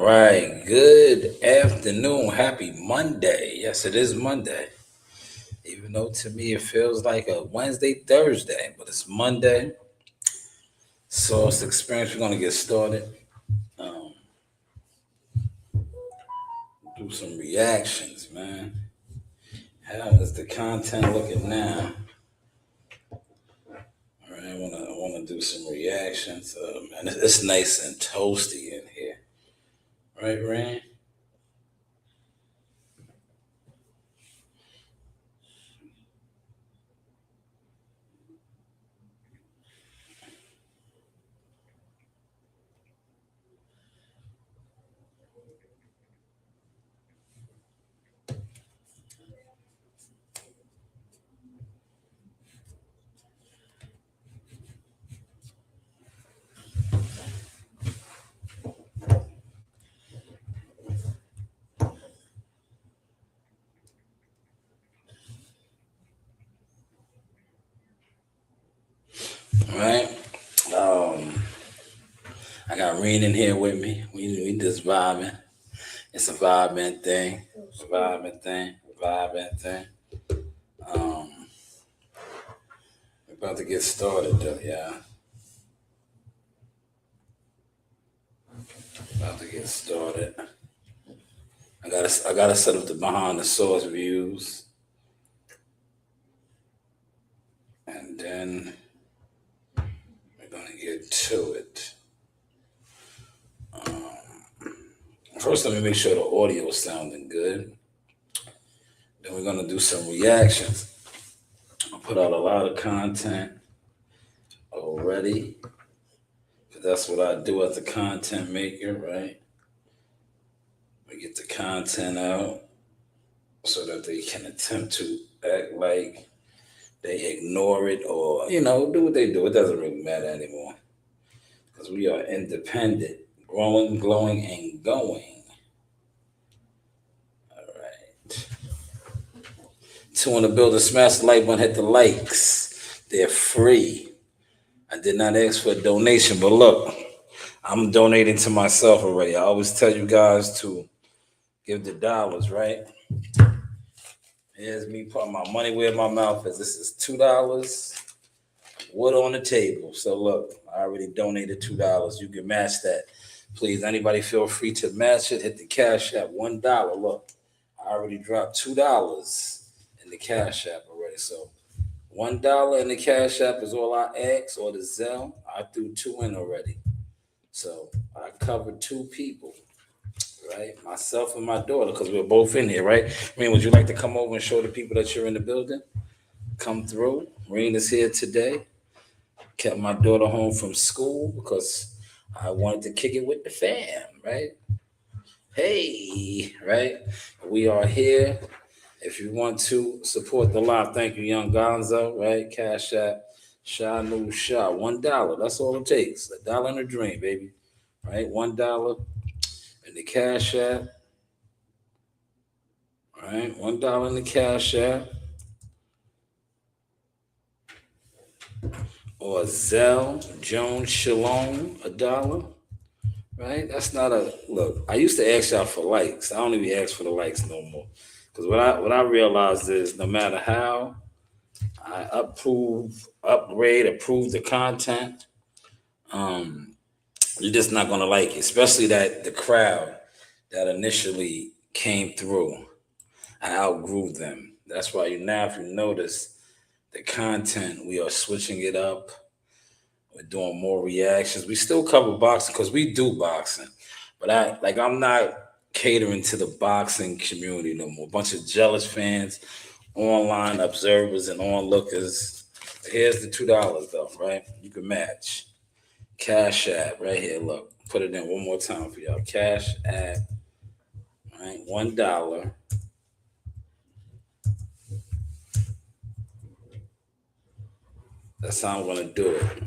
right. Good afternoon. Happy Monday. Yes, it is Monday. Even though to me it feels like a Wednesday, Thursday, but it's Monday. So it's experience. We're gonna get started. Um, do some reactions, man. How is the content looking now? All right, I wanna do some reactions. And it's nice and toasty in here, right, Rand? All right. Um, I got Reen in here with me. We just vibing. It's a vibing thing. Vibing thing. Vibing thing. Um, we're about to get started though, yeah. About to get started. I gotta set up the behind the source views, and then we're gonna get to it. First, let me make sure the audio is sounding good. Then we're gonna do some reactions. I put out a lot of content already. That's what I do as a content maker, right? We get the content out so that they can attempt to act like they ignore it or, do what they do. It doesn't really matter anymore because we are independent, growing, glowing, and going. All right. Two in the building, smash the like button, hit the likes. They're free. I did not ask for a donation, but look, I'm donating to myself already. I always tell you guys to give the dollars, right? Here's me putting my money where my mouth is. This is $2. Wood on the table. So look, I already donated $2. You can match that. Please, anybody feel free to match it. Hit the Cash App, $1. Look, I already dropped $2 in the Cash App already. So $1 in the Cash App is all I ask, or the Zelle. I threw two in already. So I covered two people, right? Myself and my daughter, because we're both in here, right? I mean, would you like to come over and show the people that you're in the building? Come through. Rain is here today. Kept my daughter home from school because I wanted to kick it with the fam, right? Hey, right? We are here. If you want to support the live, thank you, Young Gonzo, right? Cash App, Shanewz, $1. That's all it takes. $1 in a dream, baby. Right? $1 in the Cash App. Right? $1 in the Cash App. Or Zell Jones Shalom, $1. Right? That's not a look. I used to ask y'all for likes. I don't even ask for the likes no more. Because what I realized is no matter how I approve the content, you're just not gonna like it. Especially that the crowd that initially came through. I outgrew them. That's why now if you notice the content, we are switching it up. We're doing more reactions. We still cover boxing because we do boxing, but I'm not catering to the boxing community no more. A bunch of jealous fans, online observers, and onlookers. Here's the $2 though, right? You can match. Cash App right here. Look, put it in one more time for y'all. Cash App, right? $1. That's how I'm gonna do it.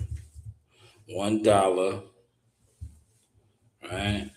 $1, right?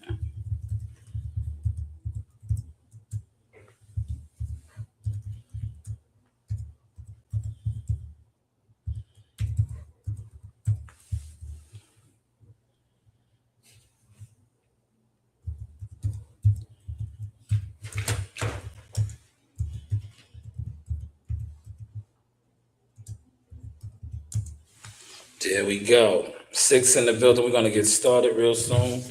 There we go. 6 in the building. We're gonna get started real soon.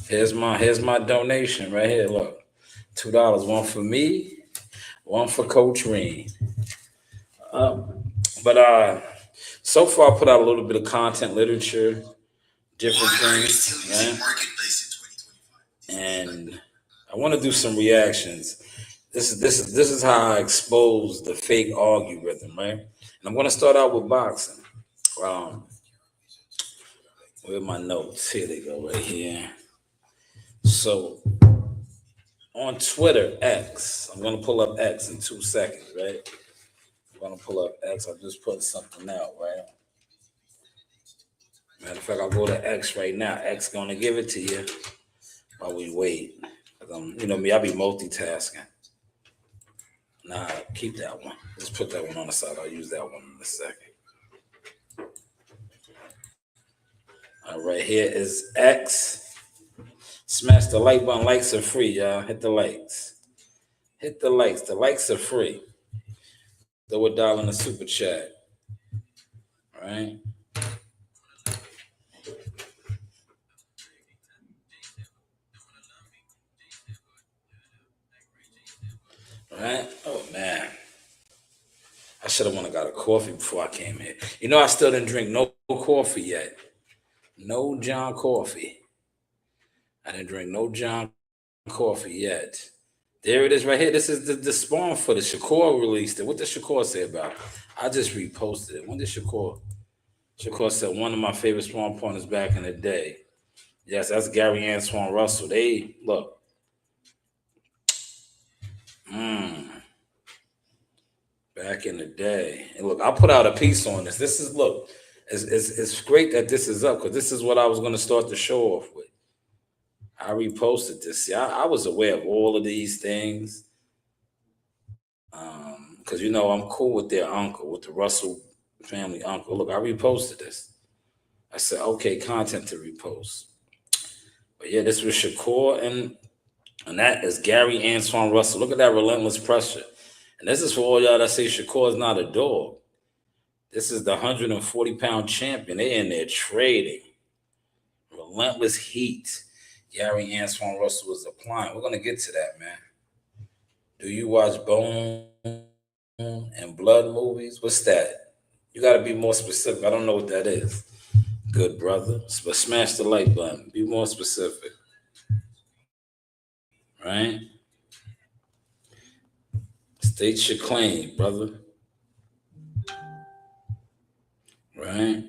Here's my donation right here. Look, $2. One for me, one for Coach Reed. But so far I put out a little bit of content, literature, different things, right? And I want to do some reactions. This is how I expose the fake algorithm, right? And I'm gonna start out with boxing. Um, where are my notes? Here they go, right here. So on Twitter, X, I'm gonna pull up X in 2 seconds, right? I'm gonna pull up X. I'm just putting something out, right? Matter of fact, I'll go to X right now. X gonna give it to you while we wait. 'Cause you know me, I be multitasking. Nah, keep that one. Let's put that one on the side. I'll use that one in a second. All right, here is X. Smash the like button. Likes are free, y'all. Hit the likes. Hit the likes. The likes are free. Throw $1 in the super chat. All right. All right. Oh man. I should have went and got a coffee before I came here. You know, I still didn't drink no coffee yet. No John coffee. I didn't drink no John coffee yet. There it is right here. This is the spawn footage. Shakur released it. What did Shakur say about it? I just reposted it. When did Shakur? Shakur said one of my favorite spawn partners back in the day. Yes, that's Gary Antoine Russell. They look. Back in the day. And look, I put out a piece on this. This is look, it's great that this is up because this is what I was going to start the show off with. I reposted this. See, I was aware of all of these things. Because you know I'm cool with their uncle, with the Russell family uncle. Look, I reposted this. I said, okay, content to repost. But yeah, this was Shakur and that is Gary Antoine Russell. Look at that relentless pressure. And this is for all y'all that say Shakur is not a dog. This is the 140-pound champion. They in there trading. Relentless heat. Gary Antoine Russell was applying. We're gonna get to that, man. Do you watch Bone and Blood movies? What's that? You gotta be more specific. I don't know what that is. Good brother. But smash the like button. Be more specific. Right? State your claim, brother. Right?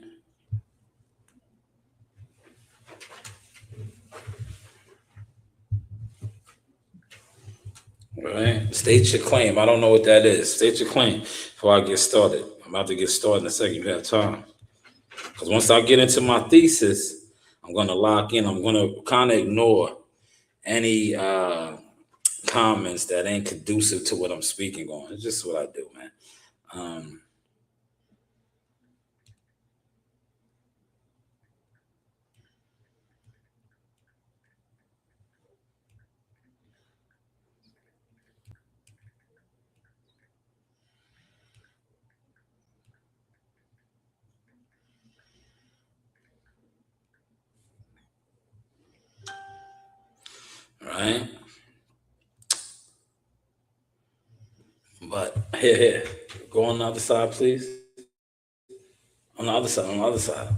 Right? State your claim. I don't know what that is. State your claim before I get started. I'm about to get started in a second. You have time. Because once I get into my thesis, I'm going to lock in. I'm going to kind of ignore any comments that ain't conducive to what I'm speaking on. It's just what I do, man. Right? But here. Go on the other side, please. On the other side, on the other side.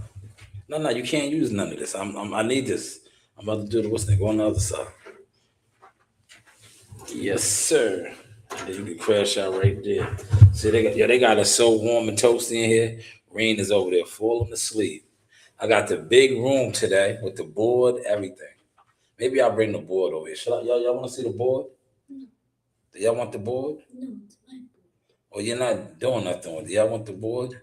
No, you can't use none of this. I need this. I'm about to do the what's name. Go on the other side. Yes, sir. And then you can crash out right there. See, they got it so warm and toasty in here. Rain is over there falling asleep. I got the big room today with the board, everything. Maybe I'll bring the board over here. Y'all want to see the board? No. Do y'all want the board? No, it's my board. Oh, you're not doing nothing with it. Y'all want the board?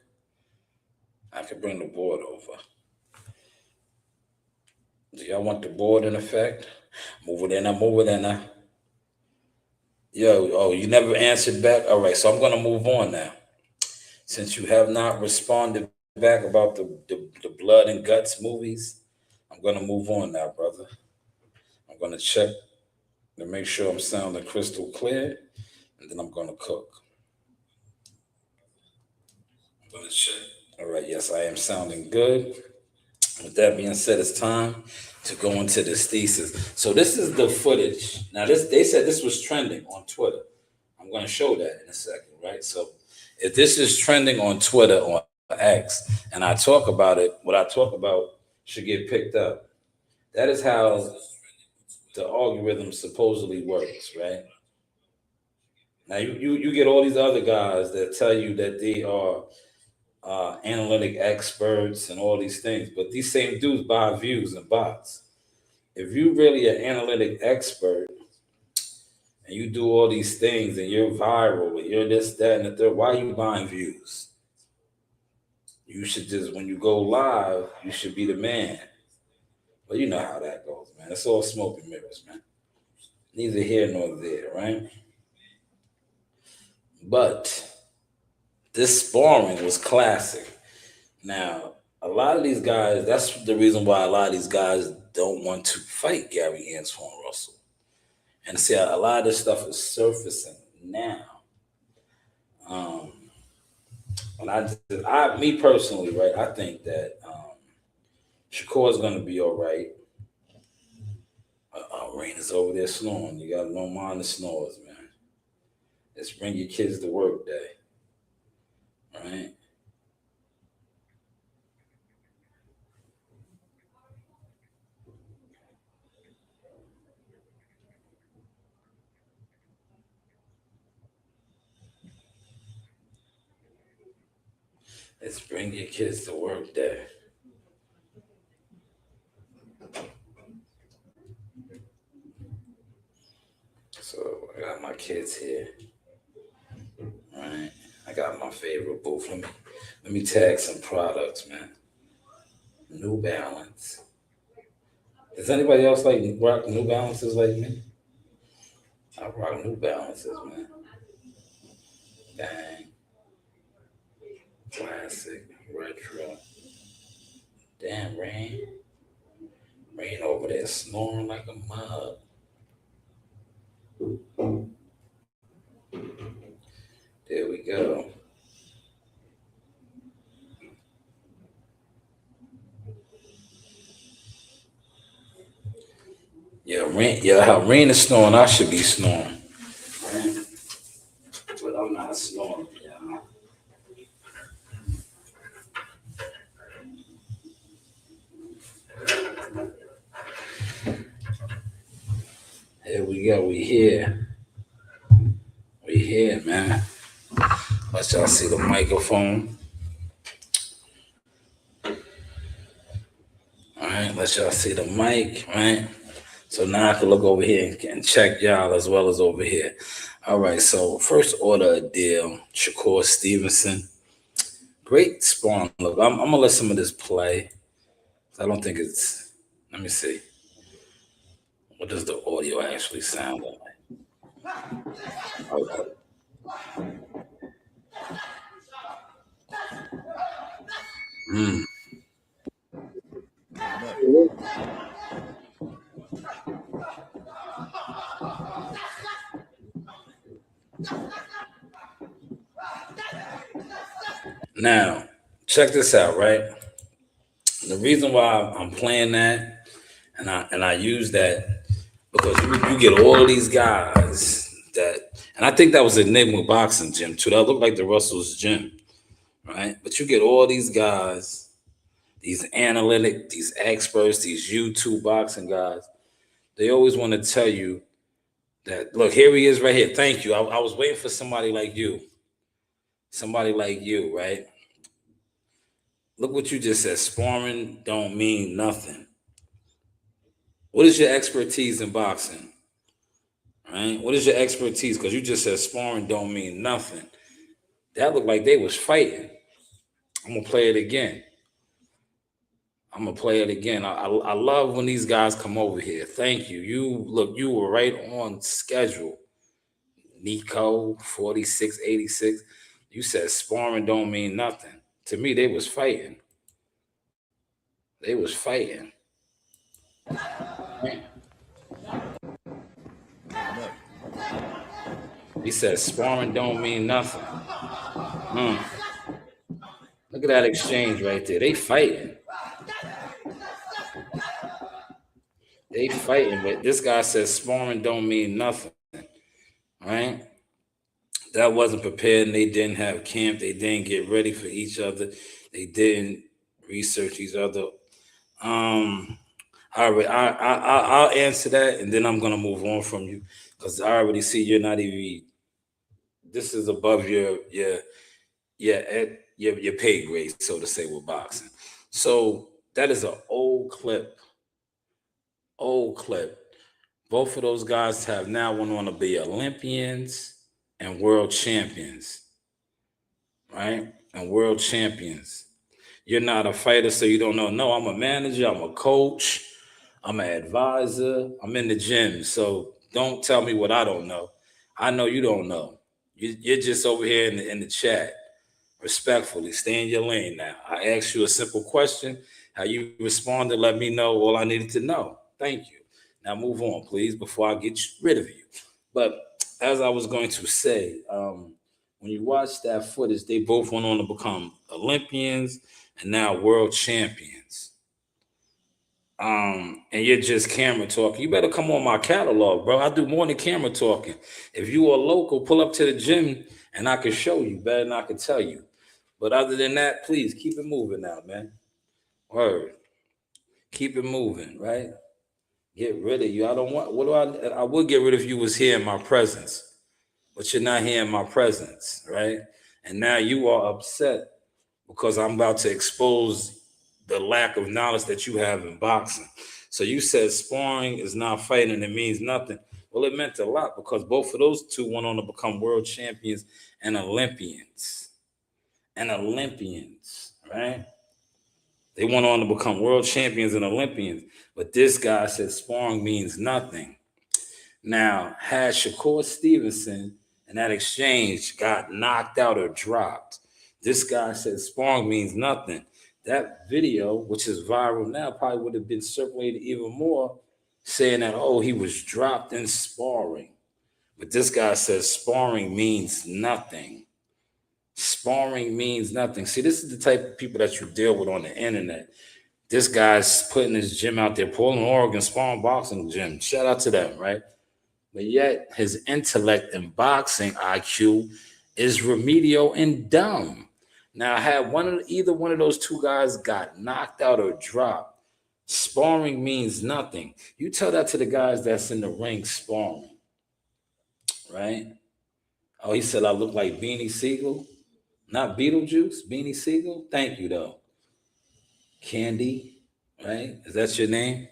I could bring the board over. Do y'all want the board in effect? Move it in now, move it in now. Yo, oh, you never answered back? All right, so I'm going to move on now. Since you have not responded back about the Blood and Guts movies, I'm going to move on now, brother. I'm going to check to make sure I'm sounding crystal clear, and then I'm going to cook. I'm going to check. All right, yes, I am sounding good. With that being said, it's time to go into this thesis. So this is the footage. Now this they said this was trending on Twitter. I'm going to show that in a second, right? So if this is trending on Twitter on X, and I talk about it, what I talk about should get picked up. That is how the algorithm supposedly works, right? Now you get all these other guys that tell you that they are analytic experts and all these things, but these same dudes buy views and bots. If you really an analytic expert and you do all these things and you're viral and you're this, that, and the third, why are you buying views? You should just, when you go live, you should be the man. But you know how that goes, man. It's all smoke and mirrors, man. Neither here nor there, right? But this sparring was classic. Now, a lot of these guys, that's the reason why a lot of these guys don't want to fight Gary Antoine Russell. And see, a lot of this stuff is surfacing now. Um, and me personally, right, I think that Shakur is going to be all right. Rain is over there snoring. You got to don't mind the snores, man. Let's bring your kids to work day, right? Let's bring your kids to work day. So I got my kids here, right? I got my favorite booth. Let me tag some products, man. New Balance. Does anybody else like rock New Balances like me? I rock New Balances, man. Bang. Classic. Retro. Damn, Rain. Rain over there snoring like a mug. There we go. How Rain is snoring, I should be snoring. Right? But I'm not snoring, yeah. Here we go. We here. We here, man. Let y'all see the microphone. All right. Let y'all see the mic, right? So now I can look over here and check y'all as well as over here. All right. So first order of deal, Shakur Stevenson. Great spawn. Look, I'm going to let some of this play. I don't think it's, let me see. What does the audio actually sound like? Okay. Mm. Now, check this out, right? The reason why I'm playing that and I use that because you get all of these guys that, and I think that was Enigma Boxing Gym too. That looked like the Russell's gym, right? But you get all these guys, these analytic, these experts, these YouTube boxing guys. They always want to tell you that, look, here he is right here. Thank you. I was waiting for somebody like you. Somebody like you, right? Look what you just said. Sparring don't mean nothing. What is your expertise in boxing? Right? What is your expertise? Because you just said sparring don't mean nothing. That looked like they was fighting. I'm gonna play it again. I love when these guys come over here. Thank you. You were right on schedule. Nico 4686. You said sparring don't mean nothing. To me, they was fighting. They was fighting. He said sparring don't mean nothing. Look Look at that exchange right there. They fighting. They fighting, but this guy says sparring don't mean nothing, right? That wasn't prepared, and they didn't have camp. They didn't get ready for each other. They didn't research each other. All right, I'll answer that, and then I'm gonna move on from you because I already see you're not even. This is above your pay grade, so to say, with boxing. So that is an old clip. Old clip. Both of those guys have now went on to be Olympians and world champions, right? And world champions. You're not a fighter, so you don't know. No, I'm a manager, I'm a coach, I'm an advisor, I'm in the gym. So don't tell me what I don't know. I know you don't know. You're just over here in the chat. Respectfully, stay in your lane now. I asked you a simple question. How you responded, let me know all I needed to know. Thank you. Now move on, please, before I get rid of you. But as I was going to say, when you watch that footage, they both went on to become Olympians and now world champions. And you're just camera talking. You better come on my catalog, bro. I do more than camera talking. If you are local, pull up to the gym and I can show you better than I can tell you. But other than that, please keep it moving now, man. Word. Keep it moving, right? Get rid of you. I don't want, what do I would get rid of you was here in my presence, but you're not here in my presence, right? And now you are upset because I'm about to expose the lack of knowledge that you have in boxing. So you said sparring is not fighting, it means nothing. Well, it meant a lot because both of those two went on to become world champions and Olympians. And Olympians, right? They went on to become world champions and Olympians. But this guy said sparring means nothing. Now, had Shakur Stevenson in that exchange got knocked out or dropped, this guy said sparring means nothing. That video, which is viral now, probably would have been circulated even more, saying that, oh, he was dropped in sparring. But this guy says sparring means nothing. Sparring means nothing. See, this is the type of people that you deal with on the internet. This guy's putting his gym out there, Portland, Oregon, sparring boxing gym. Shout out to them, right? But yet his intellect and boxing IQ is remedial and dumb. Now, had either one of those two guys got knocked out or dropped, sparring means nothing. You tell that to the guys that's in the ring sparring, right? Oh, he said I look like Beanie Siegel. Not Beetlejuice, Beanie Siegel. Thank you, though. Candy, right? Is that your name?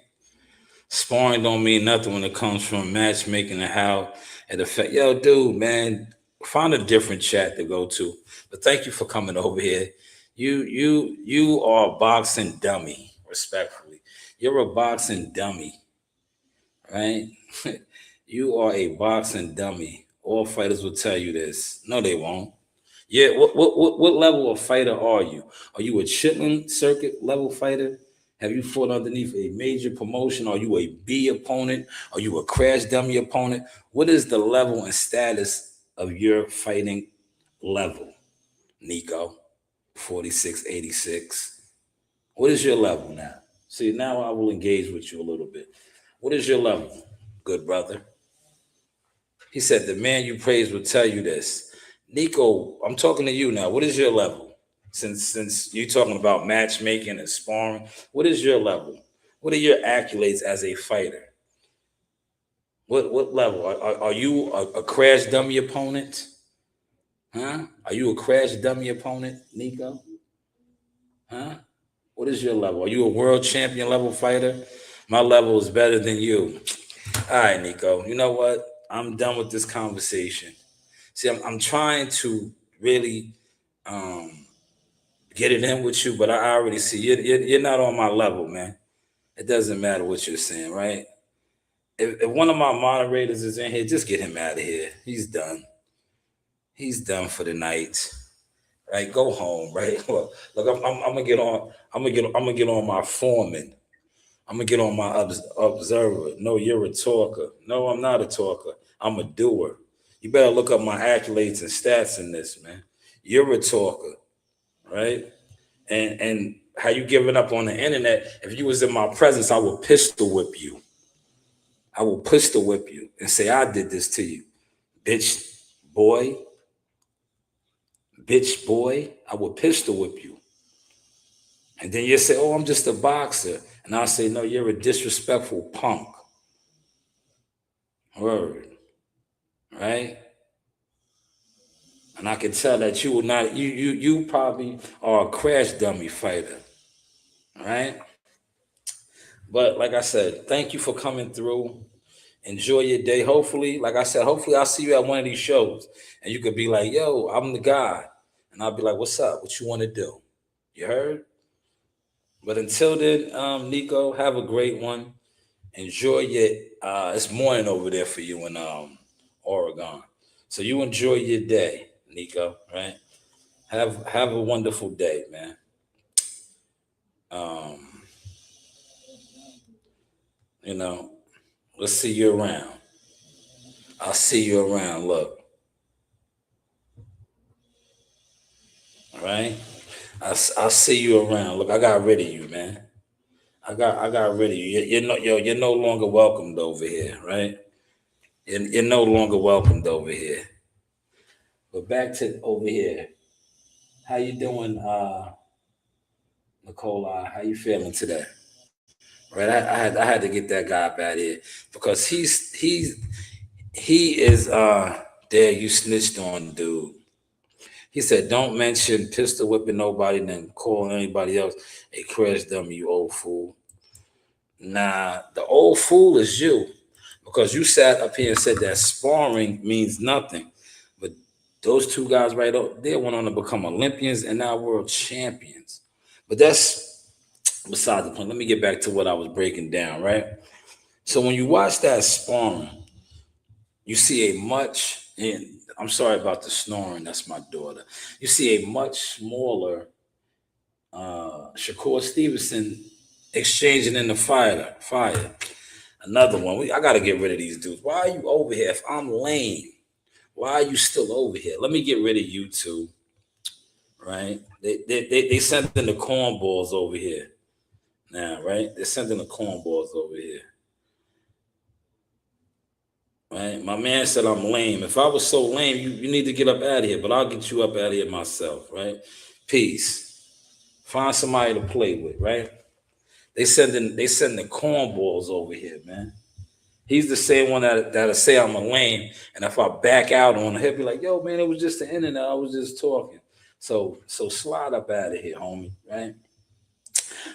Sparring don't mean nothing when it comes from matchmaking and how it affects. Yo, dude, man, find a different chat to go to. But thank you for coming over here. You are a boxing dummy, respectfully. You're a boxing dummy, right? You are a boxing dummy. All fighters will tell you this. No, they won't. Yeah, what level of fighter are you? Are you a chitlin circuit level fighter? Have you fought underneath a major promotion? Are you a B opponent? Are you a crash dummy opponent? What is the level and status of your fighting level, Nico? 4686. What is your level now? See, now I will engage with you a little bit. What is your level, good brother? He said, the man you praise will tell you this. Nico, I'm talking to you now. What is your level? Since you're talking about matchmaking and sparring, what is your level? What are your accolades as a fighter? What level? Are you a crash dummy opponent? Huh? Are you a crash dummy opponent, Nico? Huh? What is your level? Are you a world champion level fighter? My level is better than you. All right, Nico. You know what? I'm done with this conversation. See, I'm trying to really get it in with you, but I already see you're not on my level, man. It doesn't matter what you're saying, right? If one of my moderators is in here, just get him out of here. He's done. He's done for the night. Right? Go home, right? Look, I'm gonna get on. I'm gonna get on my foreman. I'm gonna get on my observer. No, you're a talker. No, I'm not a talker. I'm a doer. You better look up my accolades and stats in this, man. You're a talker, right? and how you giving up on the internet. If you was in my presence, I would pistol whip you. I will pistol whip you and say I did this to you, bitch, boy, bitch, boy. I will pistol whip you, and then you say, "Oh, I'm just a boxer," and I'll say, "No, you're a disrespectful punk." Word, right? And I can tell that you will not. You probably are a crash dummy fighter, right? But like I said, thank you for coming through. Enjoy your day. Hopefully, like I said, hopefully I'll see you at one of these shows and you could be like, yo, I'm the guy. And I'll be like, what's up? What you want to do? You heard? But until then, Nico, have a great one. Enjoy it. It's morning over there for you in Oregon. So you enjoy your day, Nico, right? Have a wonderful day, man. Um, you know, let's see you around. I'll see you around. Look, all right? I'll see you around. Look, I got rid of you, man. I got rid of you. You're no longer welcomed over here, right? You're no longer welcomed over here. But back to over here. How you doing, Nicola? How you feeling today? Right? I had to get that guy up out of here because he is there. You snitched on, dude. He said, "Don't mention pistol whipping nobody, then calling anybody else a crash dummy, you old fool." Nah, the old fool is you because you sat up here and said that sparring means nothing. But those two guys right up there went on to become Olympians and now world champions. But that's beside the point. Let me get back to what I was breaking down, right? So when you watch that sparring, you see a much, and I'm sorry about the snoring, that's my daughter. You see a much smaller Shakur Stevenson exchanging in the fire. Another one. I got to get rid of these dudes. Why are you over here? If I'm lame, why are you still over here? Let me get rid of you two, right? They sending the cornballs over here now, right? They're sending the cornballs over here, right? My man said I'm lame. If I was so lame, you need to get up out of here, but I'll get you up out of here myself, right? Peace. Find somebody to play with, right? They sending cornballs over here, man. He's the same one that'll say I'm a lame, and if I back out on him, he'll be like, "Yo, man, it was just the internet. I was just talking." So slide up out of here, homie, right?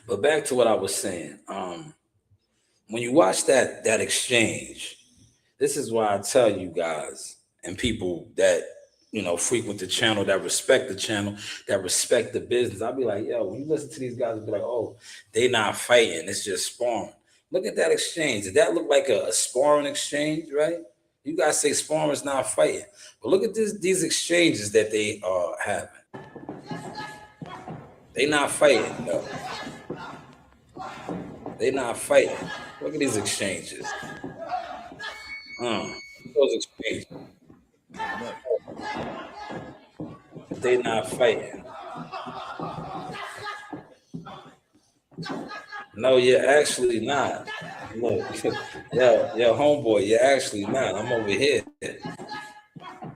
But back to what I was saying. When you watch that exchange, this is why I tell you guys and people that frequent the channel, that respect the channel, that respect the business. I'll be like, yo, when you listen to these guys, I'll be like, oh, they not fighting, it's just sparring. Look at that exchange. Did that look like a sparring exchange, right? You guys say sparring is not fighting, but look at these exchanges that they are having. They not fighting, no. They not fighting. Look at these exchanges. Those exchanges. They not fighting. No, you're actually not. Look, yo, homeboy, you're actually not. I'm over here.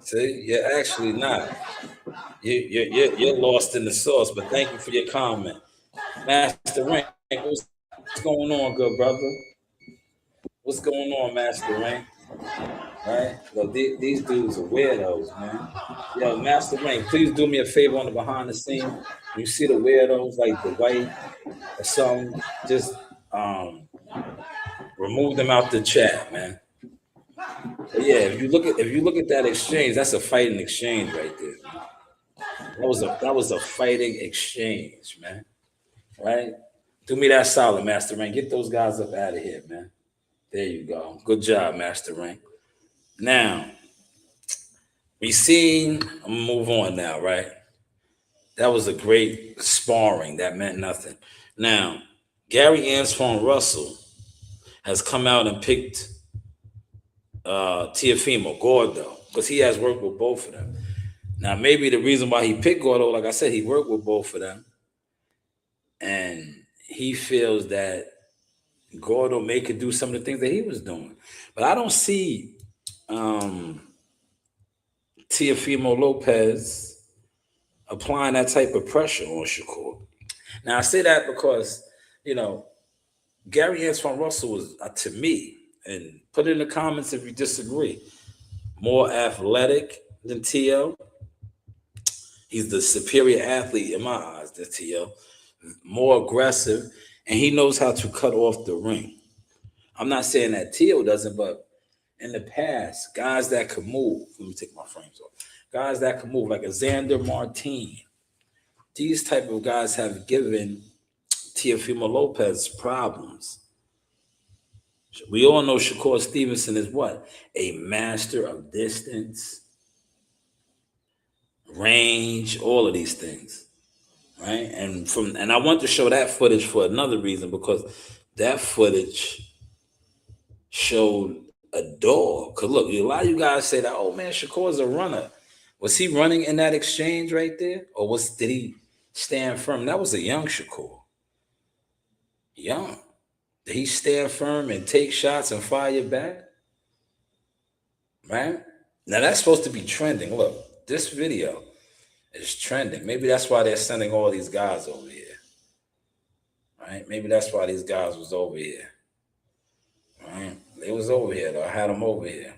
See, you're actually not. You're lost in the sauce. But thank you for your comment, Master Rank. What's going on, good brother? What's going on, Master Rank? Right? Well, these dudes are weirdos, man. Yo, Master Rank, please do me a favor on the behind the scene. You see the weirdos like the white or something, just remove them out the chat, man. But yeah, if you look at that exchange, that's a fighting exchange right there. That was a fighting exchange, man. Right? Do me that solid, Master Rank. Get those guys up out of here, man. There you go. Good job, Master Rank. Now, I'm gonna move on now, right? That was a great sparring. That meant nothing. Now, Gary Antoine Russell has come out and picked Teofimo Gordo because he has worked with both of them. Now, maybe the reason why he picked Gordo, like I said, he worked with both of them. And he feels that Gordo may could do some of the things that he was doing. But I don't see um Teofimo Lopez applying that type of pressure on Shakur. Now I say that because, you know, Gary Antoine Russell was, to me, and put it in the comments if you disagree, more athletic than T.O. He's the superior athlete in my eyes than T.O. More aggressive, and he knows how to cut off the ring. I'm not saying that T.O. doesn't, but in the past, guys that could move, let me take my frames off, guys that could move, like a Xander Martin, these type of guys have given Teofimo Lopez problems. We all know Shakur Stevenson is what? A master of distance, range, all of these things. Right? And I want to show that footage for another reason, because that footage showed a dog. Cause look, a lot of you guys say that, oh man, Shakur's a runner. Was he running in that exchange right there? Or did he stand firm? That was a young Shakur. Young. Did he stand firm and take shots and fire back? Right? Now that's supposed to be trending. Look, this video is trending. Maybe that's why they're sending all these guys over here. Right? Maybe that's why these guys was over here. Right? They was over here though. I had them over here.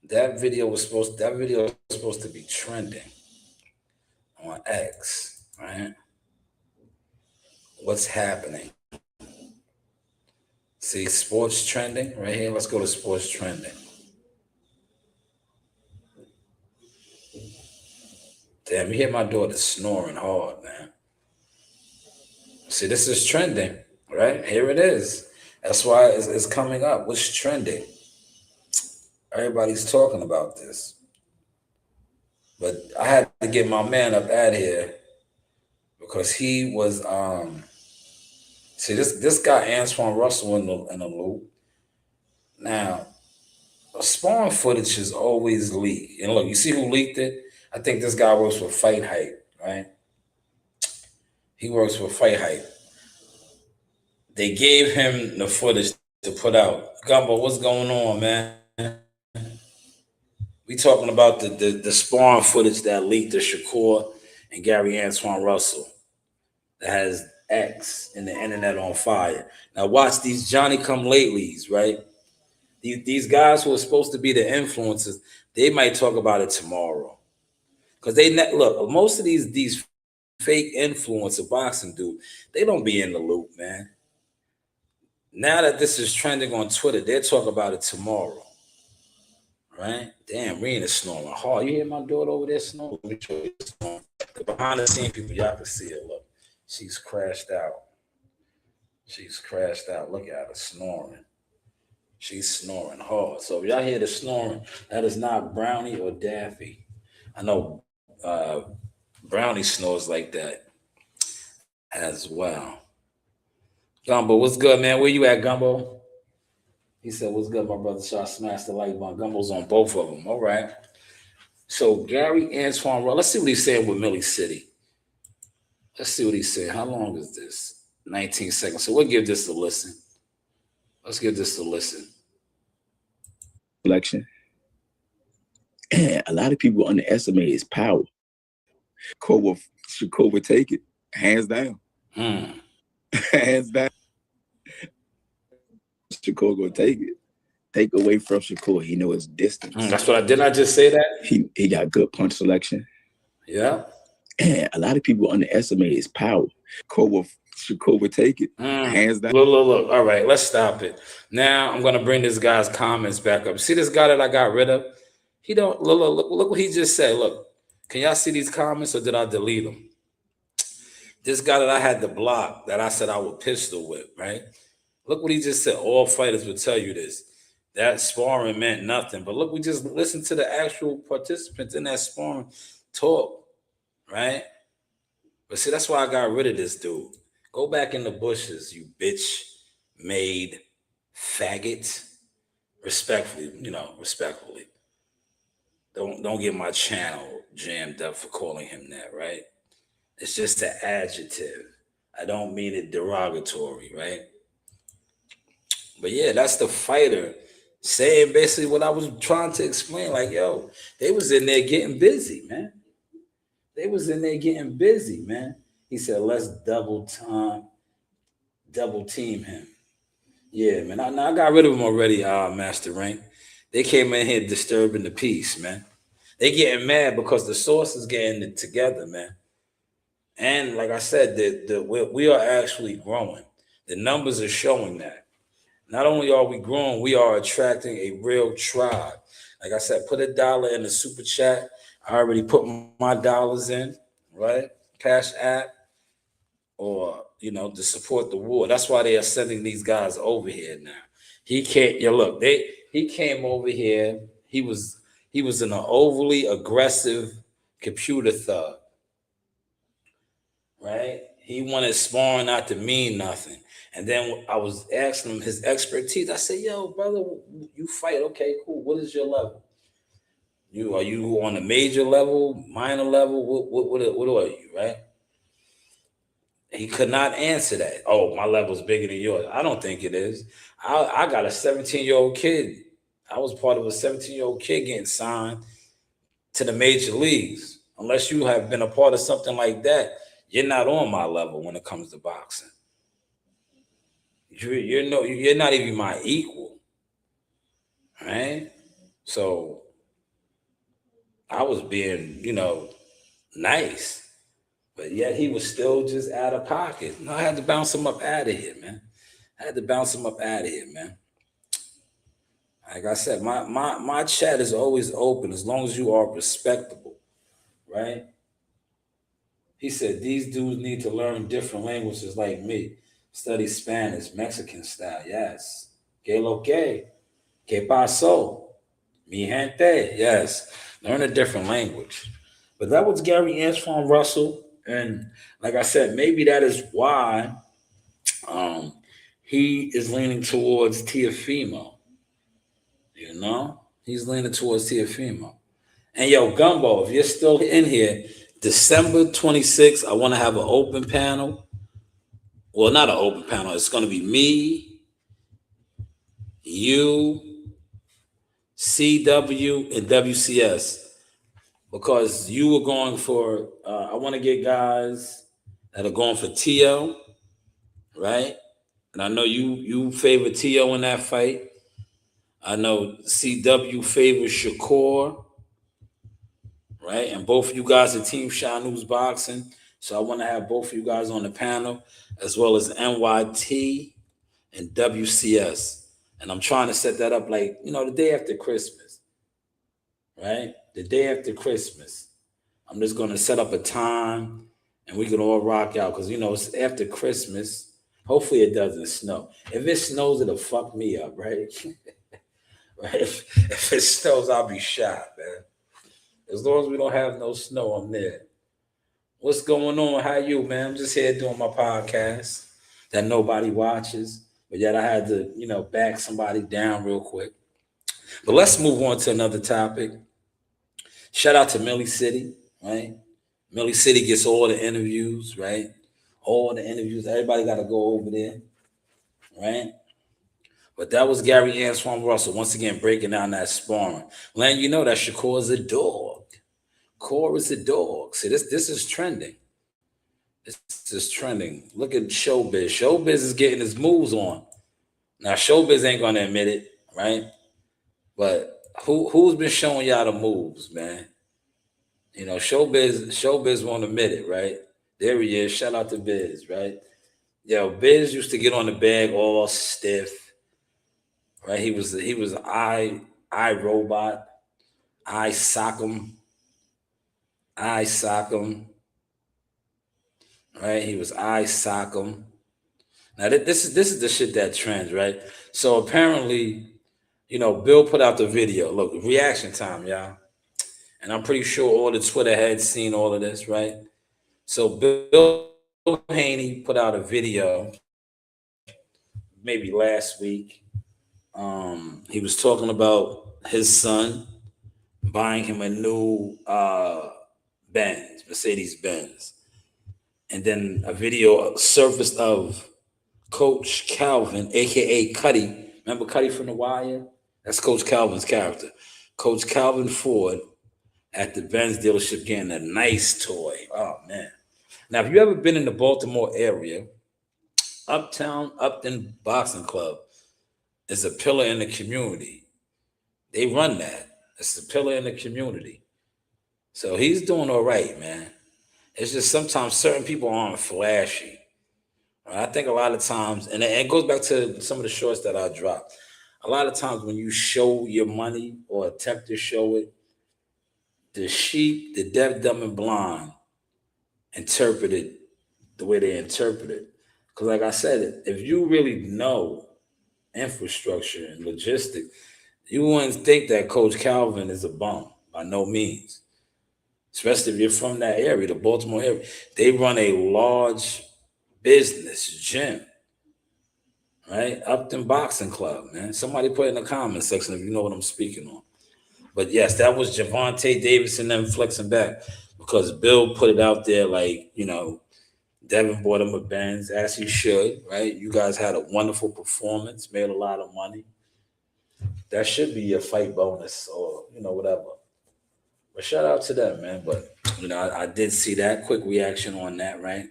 That video was supposed to be trending on X, right? What's happening? See sports trending right here. Let's go to sports trending. Damn, you hear my daughter snoring hard, man. See, this is trending, right? Here it is. That's why it's coming up. What's trending? Everybody's talking about this. But I had to get my man up out here because he was see this guy Antoine Russell in the loop. Now, spawn footage is always leaked. And look, you see who leaked it? I think this guy works for Fight Hype, right? He works for Fight Hype. They gave him the footage to put out. Gumbo, what's going on, man? We talking about the spawn footage that leaked to Shakur and Gary Antoine Russell that has X and the internet on fire. Now watch these Johnny come latelys, right? These guys who are supposed to be the influencers, they might talk about it tomorrow. Because look, most of these fake influencer boxing dudes, they don't be in the loop, man. Now that this is trending on Twitter, they'll talk about it tomorrow. Right? Damn, Reen is snoring hard. You hear my daughter over there snoring? Let me show you snoring. The behind the scenes people, y'all can see it. Look, she's crashed out. She's crashed out. Look at her snoring. She's snoring hard. So if y'all hear the snoring, that is not Brownie or Daffy. I know Brownie snores like that as well. Gumbo, what's good, man? Where you at, Gumbo? He said, what's good, my brother? So I smashed the like button. Gumbo's on both of them. All right. So Gary Antoine, let's see what he's saying with Millie City. Let's see what he's saying. How long is this? 19 seconds. So we'll give this a listen. Let's give this a listen. Election. And a lot of people underestimate his power. Shakur would take it, hands down. Hands down. Shakur gonna take it. Take away from Shakur. He know his distance. That's what didn't I just say that? He got good punch selection. Yeah. And a lot of people underestimate his power. Shakur would take it. Hands down. Look. All right, let's stop it. Now I'm gonna bring this guy's comments back up. See this guy that I got rid of? He don't look what he just said. Look, can y'all see these comments or did I delete them? This guy that I had to block, that I said I would pistol whip, right? Look what he just said. All fighters would tell you this. That sparring meant nothing. But look, we just listened to the actual participants in that sparring talk, right? But see, that's why I got rid of this dude. Go back in the bushes, you bitch-made faggot. Respectfully, respectfully. Don't get my channel jammed up for calling him that, right? It's just an adjective. I don't mean it derogatory, right? But yeah, that's the fighter saying basically what I was trying to explain. Like, yo, they was in there getting busy, man. They was in there getting busy, man. He said, let's double team him. Yeah, man. I got rid of him already, Master Rank. They came in here disturbing the peace, man. They getting mad because the source is getting it together, man. And like I said, we are actually growing. The numbers are showing that. Not only are we growing, we are attracting a real tribe. Like I said, put $1 in the super chat. I already put my dollars in, right? Cash app, or to support the war. That's why they are sending these guys over here now. He can't. Yeah, look, he came over here. He was an overly aggressive computer thug, right? He wanted sparring not to mean nothing. And then I was asking him his expertise. I said, "Yo, brother, you fight? Okay, cool. What is your level? Are you on a major level, minor level? What are you, right?" He could not answer that. Oh, my level's bigger than yours. I don't think it is. I got a 17-year-old kid. I was part of a 17-year-old kid getting signed to the major leagues. Unless you have been a part of something like that, you're not on my level when it comes to boxing. You're not even my equal, right? So I was being, nice, but yet he was still just out of pocket. No, I had to bounce him up out of here, man. Like I said, my chat is always open as long as you are respectable, right? He said these dudes need to learn different languages like me. Study Spanish, Mexican style. Yes. Que lo que? Que pasó? Mi gente. Yes. Learn a different language. But that was Gary Antoine Russell. And like I said, maybe that is why um, he is leaning towards Tiafimo. He's leaning towards Tiafimo. And yo, Gumbo, if you're still in here, December 26th, I want to have an open panel. Well, not an open panel. It's going to be me, you, CW, and WCS. Because you were going for, I want to get guys that are going for Tio, right? And I know you favor Tio in that fight. I know CW favors Shakur, right? And both of you guys are Team Shanewz Boxing. So I want to have both of you guys on the panel, as well as NYT and WCS. And I'm trying to set that up like, the day after Christmas, right? The day after Christmas. I'm just going to set up a time and we can all rock out because, it's after Christmas. Hopefully it doesn't snow. If it snows, it'll fuck me up, right? Right? If it snows, I'll be shot, man. As long as we don't have no snow, I'm there. What's going on? How you, man? I'm just here doing my podcast that nobody watches, but yet I had to, back somebody down real quick. But let's move on to another topic. Shout out to Millie City, right? Millie City gets all the interviews, right? All the interviews. Everybody got to go over there, right? But that was Gary Antoine Russell, once again, breaking down that sparring. Letting you know that Shakur is a dog. Core is a dog. See, this is trending. This is trending. Look at Showbiz. Showbiz is getting his moves on. Now, Showbiz ain't gonna admit it, right? But who's been showing y'all the moves, man? Showbiz won't admit it, right? There he is. Shout out to Biz, right? Yo, Biz used to get on the bag all stiff, right? He was I robot, I sock him, right? He was I sock him. Now this is the shit that trends, right? So apparently, Bill put out the video. Look, reaction time, y'all. And I'm pretty sure all the Twitter heads seen all of this, right? So Bill Haney put out a video maybe last week. He was talking about his son buying him a new Mercedes Benz. And then a video surfaced of Coach Calvin, aka Cuddy. Remember Cuddy from The Wire? That's Coach Calvin's character. Coach Calvin Ford at the Benz dealership getting a nice toy. Oh man. Now, if you ever been in the Baltimore area, Upton Boxing Club is a pillar in the community. They run that. It's a pillar in the community. So he's doing all right, man. It's just sometimes certain people aren't flashy. I think a lot of times, and it goes back to some of the shorts that I dropped. A lot of times when you show your money or attempt to show it, the sheep, the deaf, dumb, and blind interpret it the way they interpret it. Because like I said, if you really know infrastructure and logistics, you wouldn't think that Coach Calvin is a bum, by no means. Especially if you're from that area, the Baltimore area. They run a large business gym, right? Upton Boxing Club, man. Somebody put in the comment section if you know what I'm speaking on. But yes, that was Javante Davis and them flexing back because Bill put it out there like, Devin bought him a Benz, as he should, right? You guys had a wonderful performance, made a lot of money. That should be your fight bonus or, whatever. But shout out to them, man. But, I did see that quick reaction on that, right?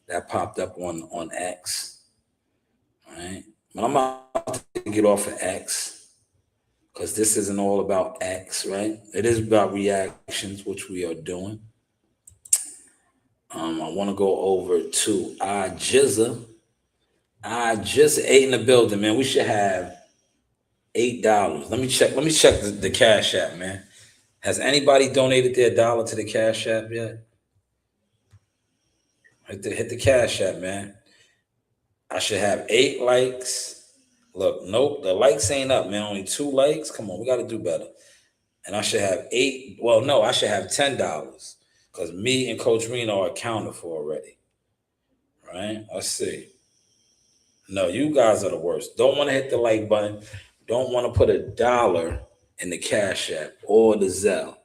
That popped up on X, right? But I'm about to get off of X because this isn't all about X, right? It is about reactions, which we are doing. I want to go over to Jizza. Jizza 8 in the building, man. We should have $8. Let me check the Cash App, man. Has anybody donated their dollar to the Cash App yet? Hit the Cash App, man. I should have 8 likes. Look, nope, the likes ain't up, man. Only 2 likes. Come on, we got to do better. And I should have I should have $10 because me and Coach Reno are accounted for already. Right? Let's see. No, you guys are the worst. Don't want to hit the like button. Don't want to put $1 in the Cash App or the Zelle.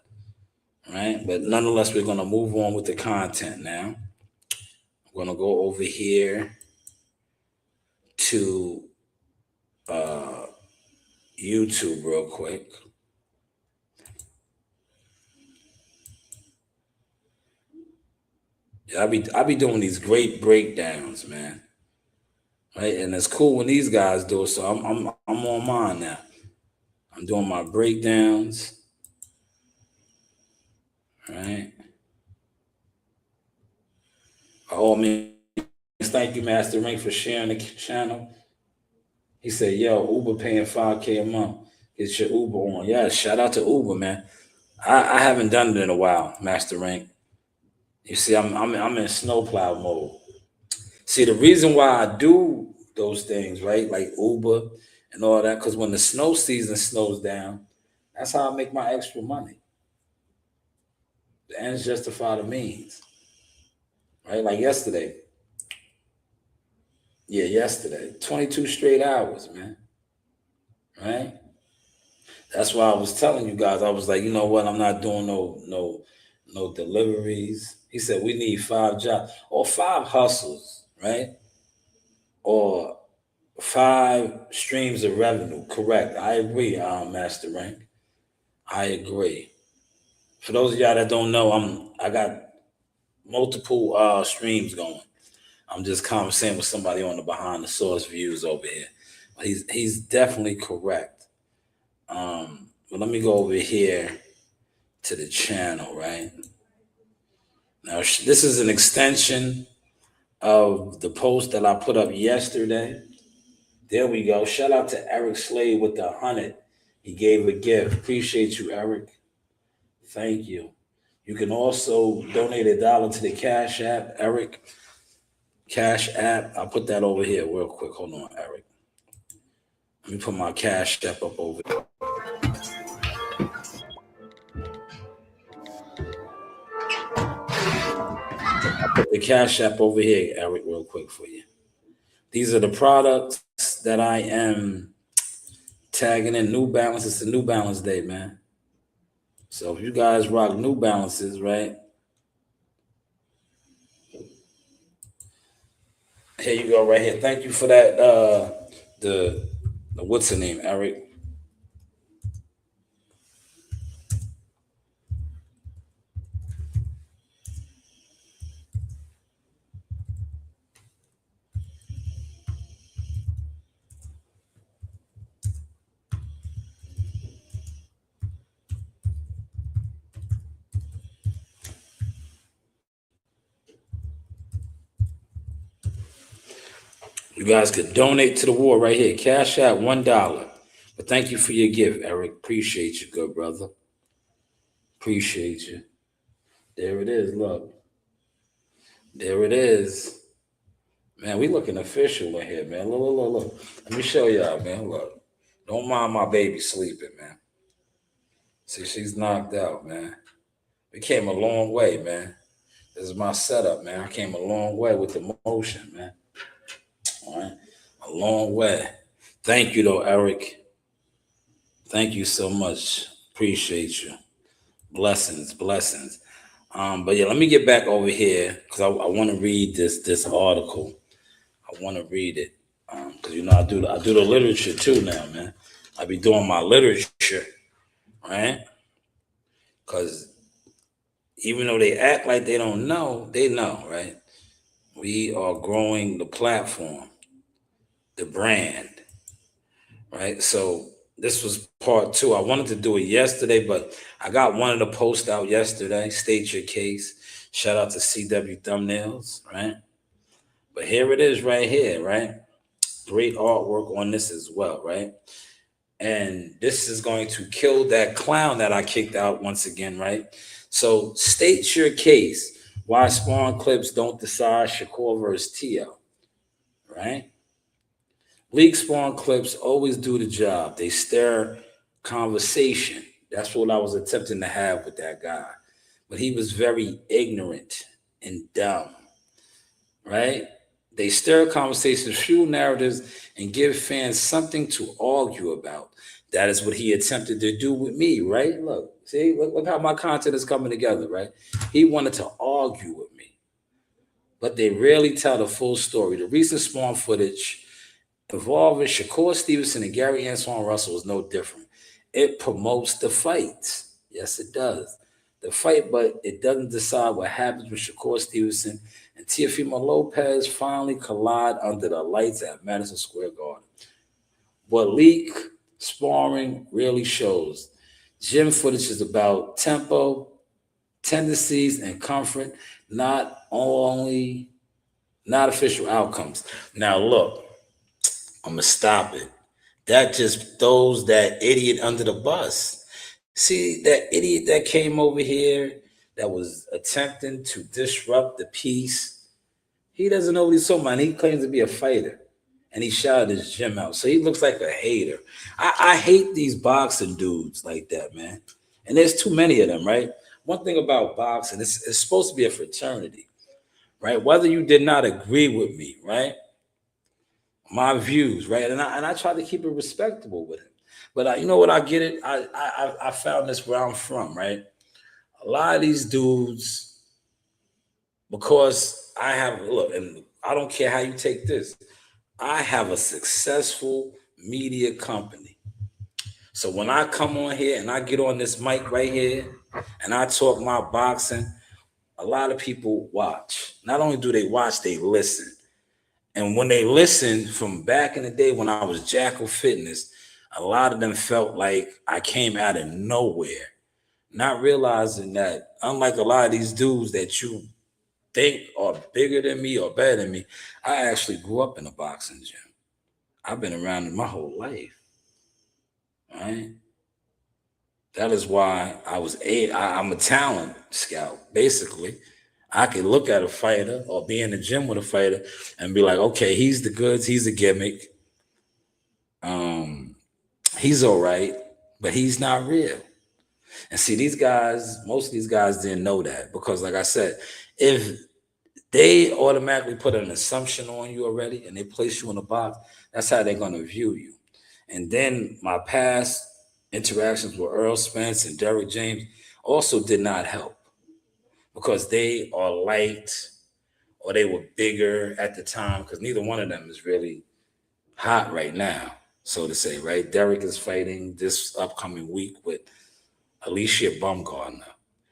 Right? But nonetheless, we're going to move on with the content now. I'm going to go over here to YouTube real quick. Yeah, I be doing these great breakdowns, man. Right, and it's cool when these guys do it. So I'm on mine now. I'm doing my breakdowns. Right. Oh man, thank you, Master Rank, for sharing the channel. He said, "Yo, Uber paying $5K a month. Get your Uber on." Yeah, shout out to Uber, man. I haven't done it in a while, Master Rank. You see, I'm in snowplow mode. See, the reason why I do those things, right, like Uber and all that, because when the snow season slows down, that's how I make my extra money. The ends justify the means, right? Like yesterday. Yeah, yesterday, 22 straight hours, man. Right? That's why I was telling you guys. I was like, you know what? I'm not doing no deliveries. He said we need 5 jobs or 5 hustles, right? Or 5 streams of revenue. Correct. I agree, Master Rank. I agree. For those of y'all that don't know, I got multiple streams going. I'm just conversating with somebody on the behind the source views over here. But he's definitely correct. But let me go over here to the channel, right? Now, this is an extension of the post that I put up yesterday. There we go. Shout out to Eric Slade with the 100. He gave a gift. Appreciate you, Eric. Thank you. You can also donate $1 to the Cash App, Eric. Cash App. I'll put that over here real quick. Hold on, Eric. Let me put my Cash App up over there. I'll put the Cash App over here, Eric, real quick for you. These are the products that I am tagging in. New Balance. It's a New Balance day, man. So if you guys rock New Balances, right? Here you go, right here. Thank you for that. The what's the name, Eric? You guys could donate to the war right here. Cash out $1. But thank you for your gift, Eric. Appreciate you, good brother. Appreciate you. There it is. Look. There it is. Man, we looking official in here, man. Look. Let me show y'all, man. Look. Don't mind my baby sleeping, man. See, she's knocked out, man. We came a long way, man. This is my setup, man. I came a long way with the motion, man. All right. A long way. Thank you, though, Eric. Thank you so much. Appreciate you. Blessings. But yeah, let me get back over here because I want to read this article. I want to read it because I do the literature too now, man. I be doing my literature, right? Because even though they act like they don't know, they know, right? We are growing the platform, the brand, right? So this was part 2. I wanted to do it yesterday, but I got one of the posts out yesterday. State your case. Shout out to CW Thumbnails, right? But here it is right here, right? Great artwork on this as well, right? And this is going to kill that clown that I kicked out once again, right? So state your case. Why Spawn Clips don't decide Shakur versus Tio, right? League Spawn Clips always do the job. They stir conversation. That's what I was attempting to have with that guy. But he was very ignorant and dumb, right? They stir conversations, fuel narratives, and give fans something to argue about. That is what he attempted to do with me, right? Look, see, look how my content is coming together, right? He wanted to argue with me, but they rarely tell the full story. The recent Spawn footage involving Shakur Stevenson and Gary Antoine Russell is no different. It promotes the fights. Yes, it does. The fight, but it doesn't decide what happens when Shakur Stevenson and Teofimo Lopez finally collide under the lights at Madison Square Garden. What leak sparring really shows. Gym footage is about tempo, tendencies, and comfort, not official outcomes. Now look, I'm gonna stop it. That just throws that idiot under the bus. See that idiot that came over here that was attempting to disrupt the peace? He doesn't know what he's talking about. He claims to be a fighter, and he shouted his gym out. So he looks like a hater. I hate these boxing dudes like that, man. And there's too many of them, right? One thing about boxing, it's supposed to be a fraternity, right? Whether you did not agree with me, right? My views, right? And I try to keep it respectable with him. But you know what? I get it. I found this where I'm from, right? A lot of these dudes, because I have look, and I don't care how you take this. I have a successful media company. So when I come on here and I get on this mic right here and I talk my boxing, a lot of people watch. Not only do they watch, they listen. And when they listen from back in the day when I was Jackal Fitness, a lot of them felt like I came out of nowhere, not realizing that unlike a lot of these dudes that you think are bigger than me or better than me, I actually grew up in a boxing gym. I've been around it my whole life, right? That is why I'm a talent scout, basically. I could look at a fighter or be in the gym with a fighter and be like, okay, he's the goods, he's a gimmick. He's all right, but he's not real. And see, most of these guys didn't know that because, like I said, if they automatically put an assumption on you already and they place you in a box, that's how they're going to view you. And then my past interactions with Earl Spence and Derrick James also did not help because they are liked or they were bigger at the time, because neither one of them is really hot right now, so to say, right? Derek is fighting this upcoming week with Alicia Baumgartner.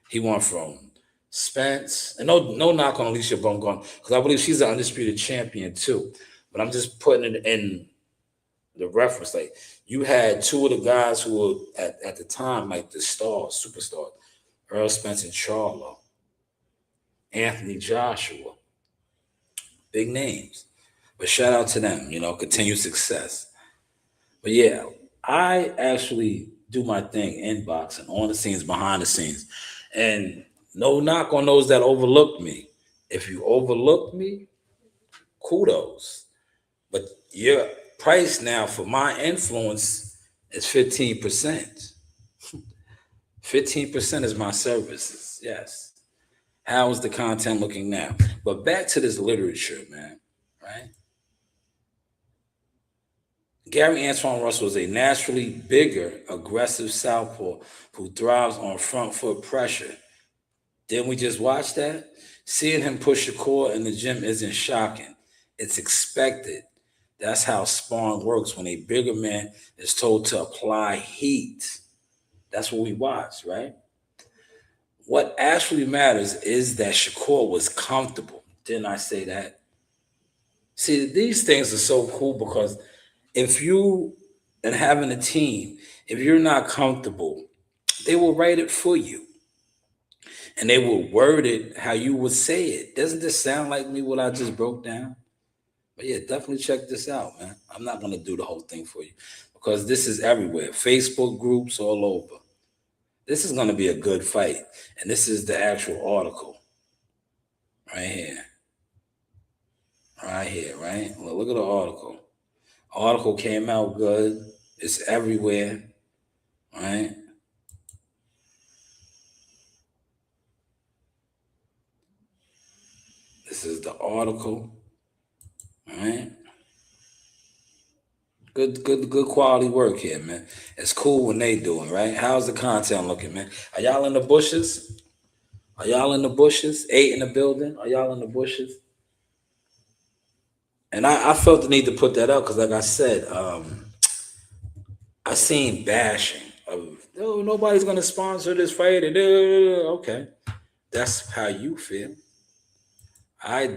He went from Spence, and no knock on Alicia Baumgartner, because I believe she's an undisputed champion too. But I'm just putting it in the reference. Like, you had two of the guys who were at the time like the stars, superstars, Earl Spence and Charlo, Anthony Joshua, big names. But shout out to them, continued success. But yeah, I actually do my thing in boxing, on the scenes, behind the scenes. And no knock on those that overlooked me. If you overlooked me, kudos. But your price now for my influence is 15%. 15% is my services. Yes. How is the content looking now? But back to this literature, man, right? Gary Antoine Russell is a naturally bigger, aggressive southpaw who thrives on front foot pressure. Didn't we just watch that? Seeing him push the core in the gym isn't shocking. It's expected. That's how sparring works when a bigger man is told to apply heat. That's what we watch, right? What actually matters is that Shakur was comfortable. Didn't I say that? See, these things are so cool because if you and having a team, if you're not comfortable, they will write it for you. And they will word it how you would say it. Doesn't this sound like me what I just broke down? But yeah, definitely check this out, man. I'm not gonna do the whole thing for you because this is everywhere. Facebook groups all over. This is gonna be a good fight. And this is the actual article. Right here. Right here, right? Well, look at the article. Article came out good. It's everywhere, right? This is the article, right? Good quality work here, man. It's cool when they doing, right? How's the content looking, man? Are y'all in the bushes? Are y'all in the bushes? 8 in the building? Are y'all in the bushes? And I felt the need to put that up because, like I said, I seen bashing of, oh, nobody's gonna sponsor this fight. Okay, that's how you feel. I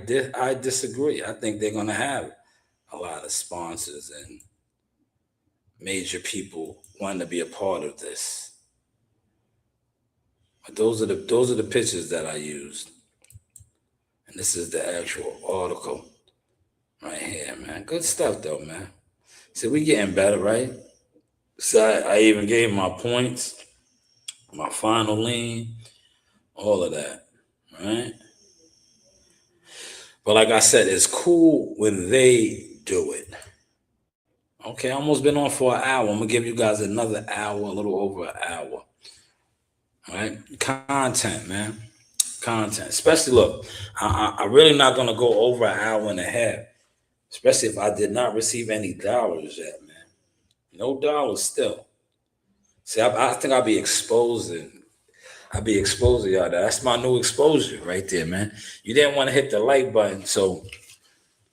disagree. I think they're gonna have a lot of sponsors and major people wanting to be a part of this. But those are the pictures that I used, and this is the actual article right here, man. Good stuff though, man. See, we getting better, right? So I even gave my points, my final lean, all of that, right? But like I said, it's cool when they do it. Okay, almost been on for an hour. I'm gonna give you guys another hour, a little over an hour. All right, content, man, content. Especially, look, I really not gonna go over an hour and a half. Especially if I did not receive any dollars yet, man. No dollars still. See, I think I'll be exposing. I'll be exposing y'all. That's my new exposure right there, man. You didn't want to hit the like button, so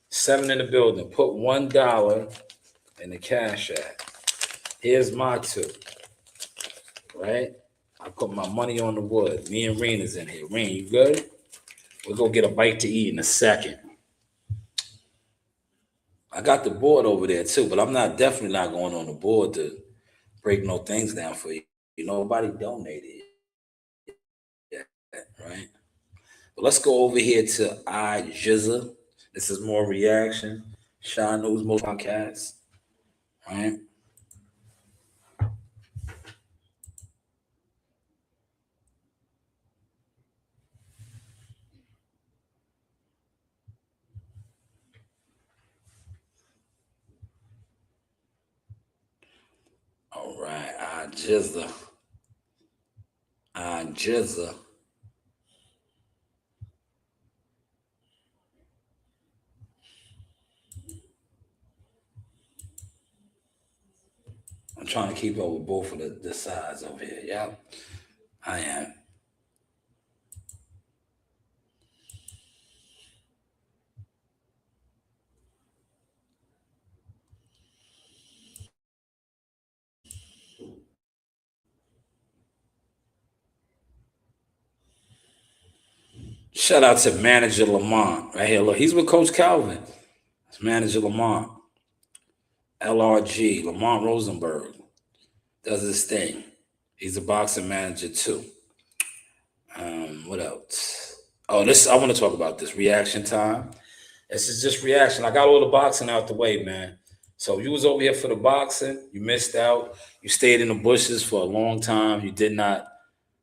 7 in the building. Put $1 in the cash app. Here's my 2, right? I put my money on the wood. Me and Reen is in here. Reen, you good? We'll go get a bite to eat in a second. I got the board over there too, but I'm definitely not going on the board to break no things down for you. Nobody donated yet, right? But let's go over here to iJizza. This is more reaction. Shanewz, most podcasts, right? All right, iJizza. iJizza. I'm trying to keep up with both of the sides over here. Yeah, I am. Shout out to manager Lamont right here. Look, he's with Coach Calvin. It's manager Lamont. LRG, Lamont Rosenberg, does his thing. He's a boxing manager too. What else? Oh, this I want to talk about this reaction time. This is just reaction. I got all the boxing out the way, man. So you was over here for the boxing, you missed out. You stayed in the bushes for a long time. You did not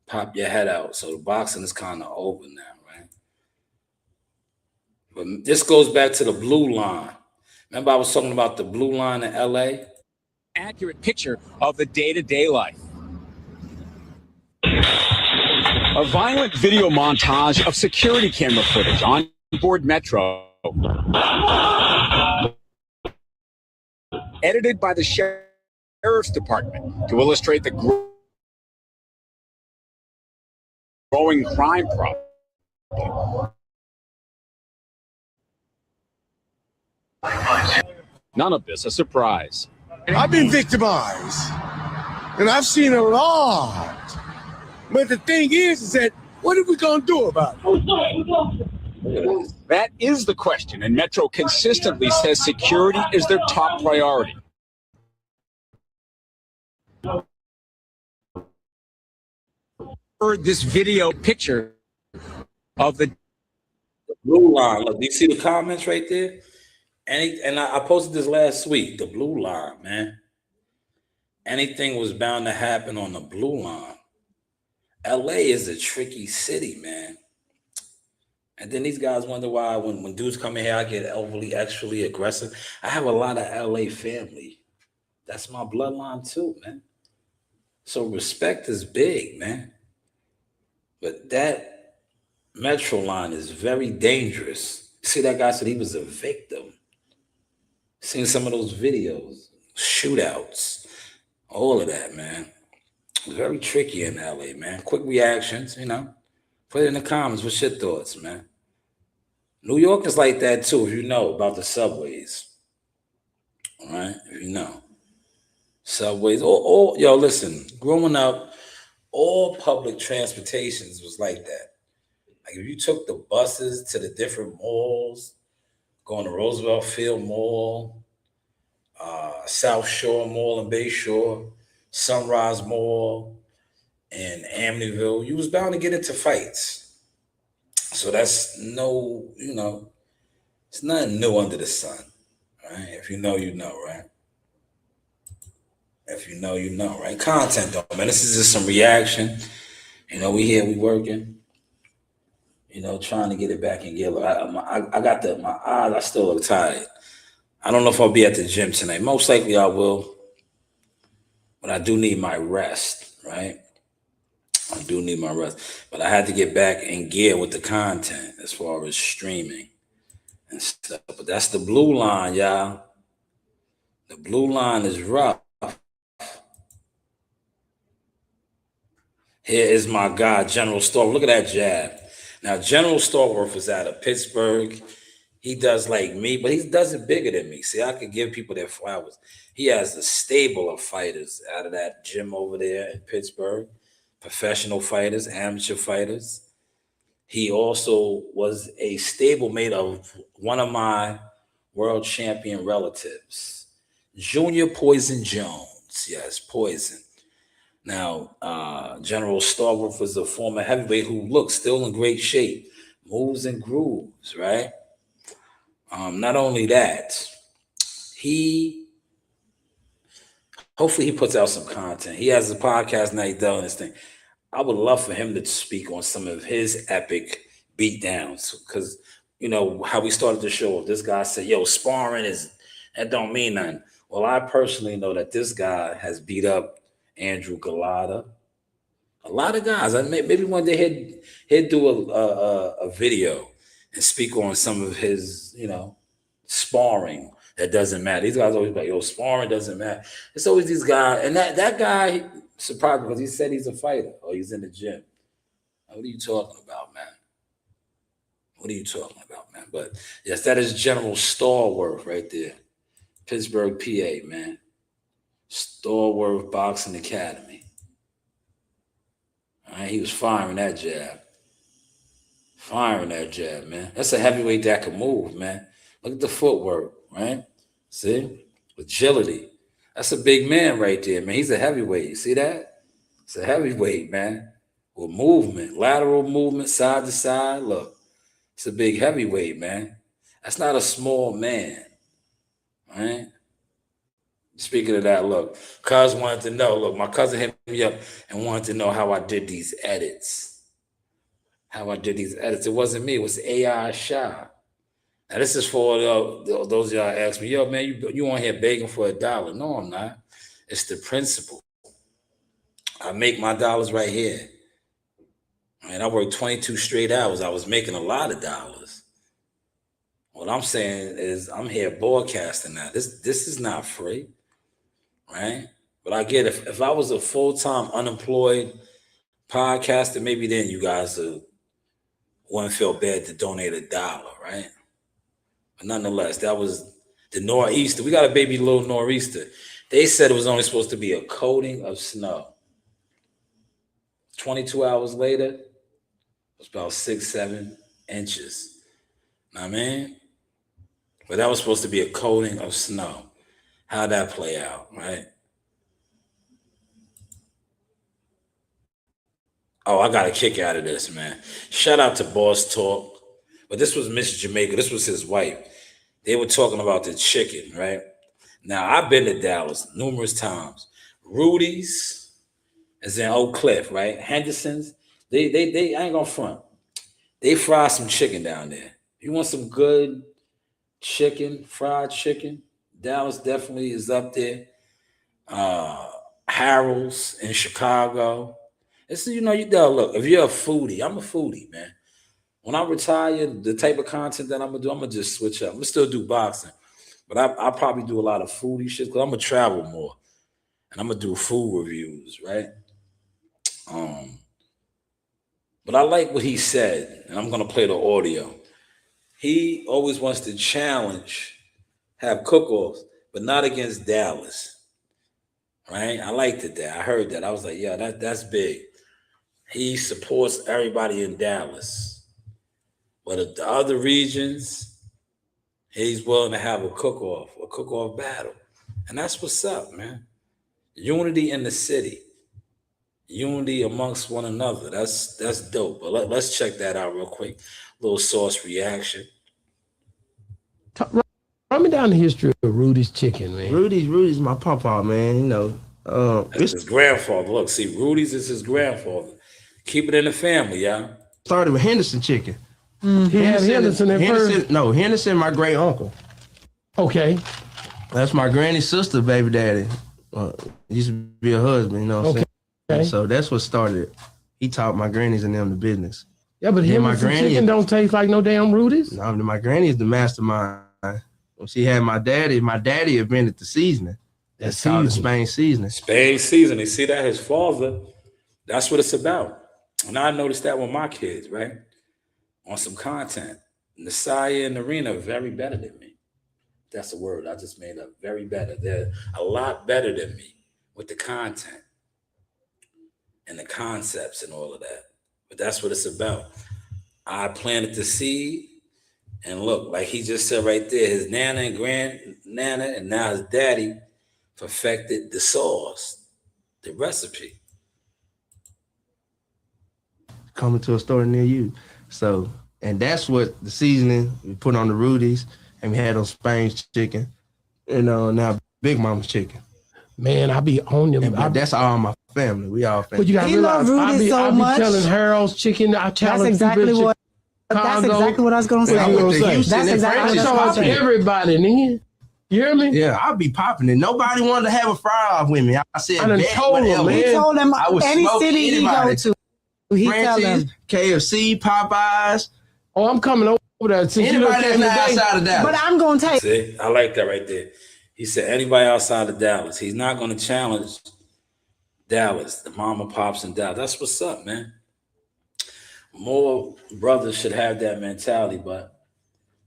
pop your head out. So the boxing is kind of over now, right? But this goes back to the blue line. Remember I was talking about the blue line in LA? Accurate picture of the day-to-day life. A violent video montage of security camera footage on board Metro, edited by the Sheriff's Department to illustrate the growing crime problem. None of this a surprise. I've been victimized, and I've seen a lot. But the thing is that what are we gonna do about it? That is the question, and Metro consistently says security is their top priority. This video picture of the blue line. Look, do you see the comments right there? And I posted this last week. The blue line, man. Anything was bound to happen on the blue line. LA is a tricky city, man. And then these guys wonder why when dudes come in here, I get overly, extrally aggressive. I have a lot of LA family. That's my bloodline too, man. So respect is big, man. But that Metro line is very dangerous. See, that guy said he was a victim. Seen some of those videos, shootouts, all of that, man. Very tricky in LA, man. Quick reactions, you know. Put it in the comments. What's your thoughts, man? New York is like that too, if you know about the subways. All right, if you know. Subways, yo, listen, growing up, all public transportations was like that. Like if you took the buses to the different malls, going to Roosevelt Field Mall, South Shore Mall and Bay Shore, Sunrise Mall, and Amityville, you was bound to get into fights. So that's no, you know, it's nothing new under the sun, right? If you know, you know, right? If you know, you know, right? Content, though, man. This is just some reaction. You know, we here, we working. You know, trying to get it back in gear. I got my eyes. I still look tired. I don't know if I'll be at the gym tonight. Most likely I will, but I do need my rest, right? I do need my rest, but I had to get back in gear with the content as far as streaming and stuff. But that's the blue line, y'all. The blue line is rough. Here is my guy, General Starworth. Look at that jab. Now, General Starworth is out of Pittsburgh. He does like me, but he does it bigger than me. See, I could give people their flowers. He has a stable of fighters out of that gym over there in Pittsburgh. Professional fighters, amateur fighters. He also was a stablemate of one of my world champion relatives, Junior Poison Jones. Yes, Poison. Now, General Starworth was a former heavyweight who looks still in great shape, moves and grooves, right? Not only that, hopefully he puts out some content. He has a podcast now, he's doing this thing. I would love for him to speak on some of his epic beatdowns because, you know, how we started the show. This guy said, yo, sparring that don't mean nothing. Well, I personally know that this guy has beat up Andrew Galata. A lot of guys. Maybe one day he'd do a video and speak on some of his, you know, sparring that doesn't matter. These guys always like, yo, sparring doesn't matter. It's always these guys. And that guy surprised me because he said he's a fighter or he's in the gym. What are you talking about, man? What are you talking about, man? But yes, that is General Starworth right there. Pittsburgh, PA, man. Starworth Boxing Academy. All right, he was firing that jab. Firing that jab, man. That's a heavyweight that can move, man. Look at the footwork, right? See? Agility. That's a big man right there, man. He's a heavyweight. You see that? It's a heavyweight, man. With movement, lateral movement, side to side. Look, it's a big heavyweight, man. That's not a small man, right? Speaking of that, look, cuz wanted to know. Look, my cousin hit me up and wanted to know how I did these edits. It wasn't me. It was AI shot. Now, this is for those of y'all ask me, yo, man, you on here begging for $1. No, I'm not. It's the principle. I make my dollars right here. Man, I worked 22 straight hours. I was making a lot of dollars. What I'm saying is I'm here broadcasting now. This is not free, right? But I get if I was a full-time unemployed podcaster, maybe then you guys wouldn't feel bad to donate $1, right? But nonetheless, that was the nor'easter. We got a baby little nor'easter. They said it was only supposed to be a coating of snow. 22 hours later, it was about 6-7 inches. Know what I mean? But that was supposed to be a coating of snow. How'd that play out, right? Oh, I got a kick out of this, man. Shout out to Boss Talk. But this was Miss Jamaica. This was his wife. They were talking about the chicken, right? Now, I've been to Dallas numerous times. Rudy's is in Oak Cliff, right? Henderson's, they I ain't gonna front. They fry some chicken down there. You want some good chicken, fried chicken? Dallas definitely is up there. Harold's in Chicago. It's, you gotta look. If you're a foodie, I'm a foodie, man. When I retire, the type of content that I'm gonna do, I'm gonna just switch up. I'm gonna still do boxing, but I'll probably do a lot of foodie shit because I'm gonna travel more and I'm gonna do food reviews, right? But I like what he said, and I'm gonna play the audio. He always wants to challenge, have cook-offs, but not against Dallas, right? I liked it that. I heard that. I was like, yeah, that's big. He supports everybody in Dallas. But at the other regions, he's willing to have a cook-off battle. And that's what's up, man. Unity in the city. Unity amongst one another. That's dope. But let's check that out real quick. Little Sauce reaction. Run me down the history of Rudy's Chicken, man. Rudy's my papa, man. It's his grandfather. Look, see, Rudy's is his grandfather. Keep it in the family, y'all. Started with Henderson Chicken. He had Henderson at first. No, Henderson, my great uncle. Okay. That's my granny's sister, baby daddy. Used to be a husband, you know what I'm saying? Okay. So that's what started it. He taught my grannies and them the business. Yeah, but Henderson Chicken don't taste like no damn Rudy's. No, my granny is the mastermind. When she had my daddy invented the seasoning. That's called the Spain seasoning. Spain seasoning. See that? His father, that's what it's about. And I noticed that with my kids, right? On some content. Nasaya and Narina are very better than me. That's a word I just made up. Very better. They're a lot better than me with the content and the concepts and all of that. But that's what it's about. I planted the seed, and look, like he just said right there, his nana and grand-nana and now his daddy perfected the sauce, the recipe. Coming to a store near you. So, and that's what the seasoning we put on the Rudy's, and we had on Spain's chicken, and now Big Mama's chicken. Man, I be on them. That's all my family. We all family. But you gotta realize, I be telling Harold's Chicken. I challenge That's exactly what I was gonna say. That's exactly what I was saying. Everybody, nigga. You hear me? Yeah, I'll be popping it. Nobody wanted to have a fry-off with me. I said, I done told him, man. He told them any city he go to, he tell them. KFC, Popeyes. Oh, I'm coming over there. Since anybody that's not outside of Dallas. But I'm gonna take. See, I like that right there. He said anybody outside of Dallas. He's not going to challenge Dallas, the mama pops in Dallas. That's what's up, man. More brothers should have that mentality, but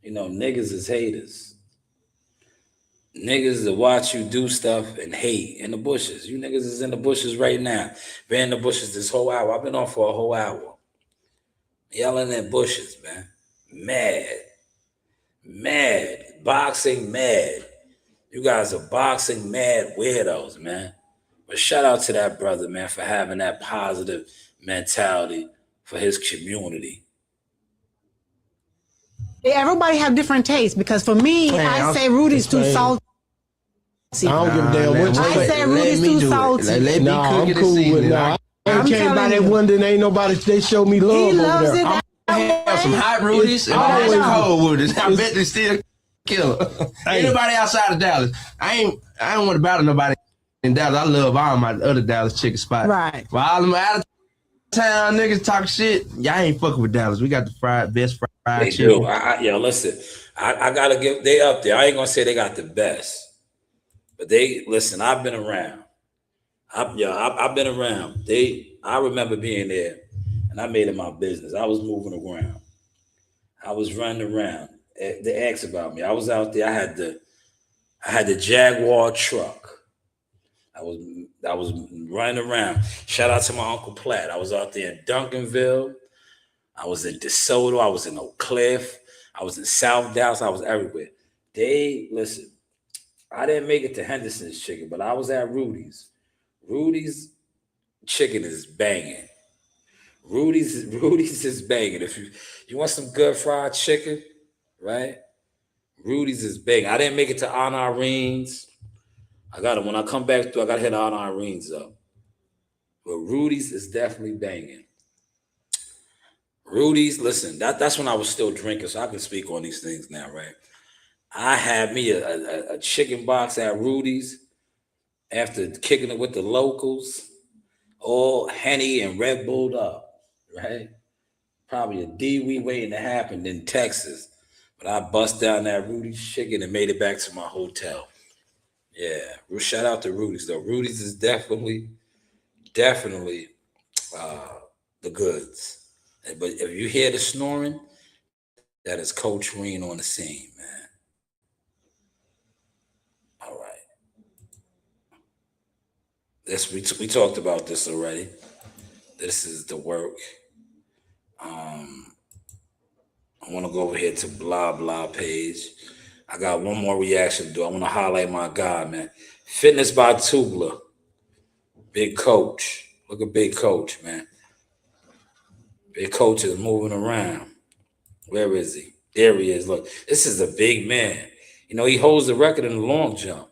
niggas is haters. Niggas that watch you do stuff and hate in the bushes. You niggas is in the bushes right now. Been in the bushes this whole hour. I've been on for a whole hour. Y'all in their bushes, man. Mad. Boxing mad. You guys are boxing mad weirdos, man. But shout out to that brother, man, for having that positive mentality for his community. Everybody have different tastes because for me, I say Rudy's too salty. I don't give a damn what you I say Rudy's too salty. Let me cook it cool with and I I'm came by telling that you. one, then ain't nobody, they show me love He over loves there. it. I have some hot Rudies and I have some cold Rudies. I bet they still kill her. Anybody outside of Dallas, I don't want to battle nobody in Dallas. I love all my other Dallas chicken spots. Right. While all them out of town niggas talk shit, y'all ain't fucking with Dallas. We got the best fried They chicken. do. Yo, listen, I gotta give, they up there. I ain't gonna say they got the best, but listen, I've been around. I've been around. I remember being there, and I made it my business. I was moving around. I was running around. They asked about me. I was out there. I had the Jaguar truck. I was running around. Shout out to my Uncle Platt. I was out there in Duncanville. I was in DeSoto. I was in Oak Cliff. I was in South Dallas. I was everywhere. Listen, I didn't make it to Henderson's Chicken, but I was at Rudy's. Rudy's chicken is banging. Rudy's is banging. If you want some good fried chicken, right? Rudy's is banging. I didn't make it to Anna Irene's. I got it. When I come back through, I got to hit Anna Irene's up. But Rudy's is definitely banging. Rudy's, listen, that's when I was still drinking, so I can speak on these things now, right? I had me a chicken box at Rudy's after kicking it with the locals, all Henny and Red Bulled up, right? Probably a D-Wee waiting to happen in Texas. But I bust down that Rudy's chicken and made it back to my hotel. Yeah, shout out to Rudy's, though. Rudy's is definitely the goods. But if you hear the snoring, that is Coach Reen on the scene, man. All right. We talked about this already. This is the work. I want to go over here to blah blah page. I got one more reaction to do. I want to highlight my guy, man. Fitness by Tubler. Big Coach. Look at Big Coach, man. Big Coach is moving around. Where is he? There he is. Look, this is a big man. You know, he holds the record in the long jump.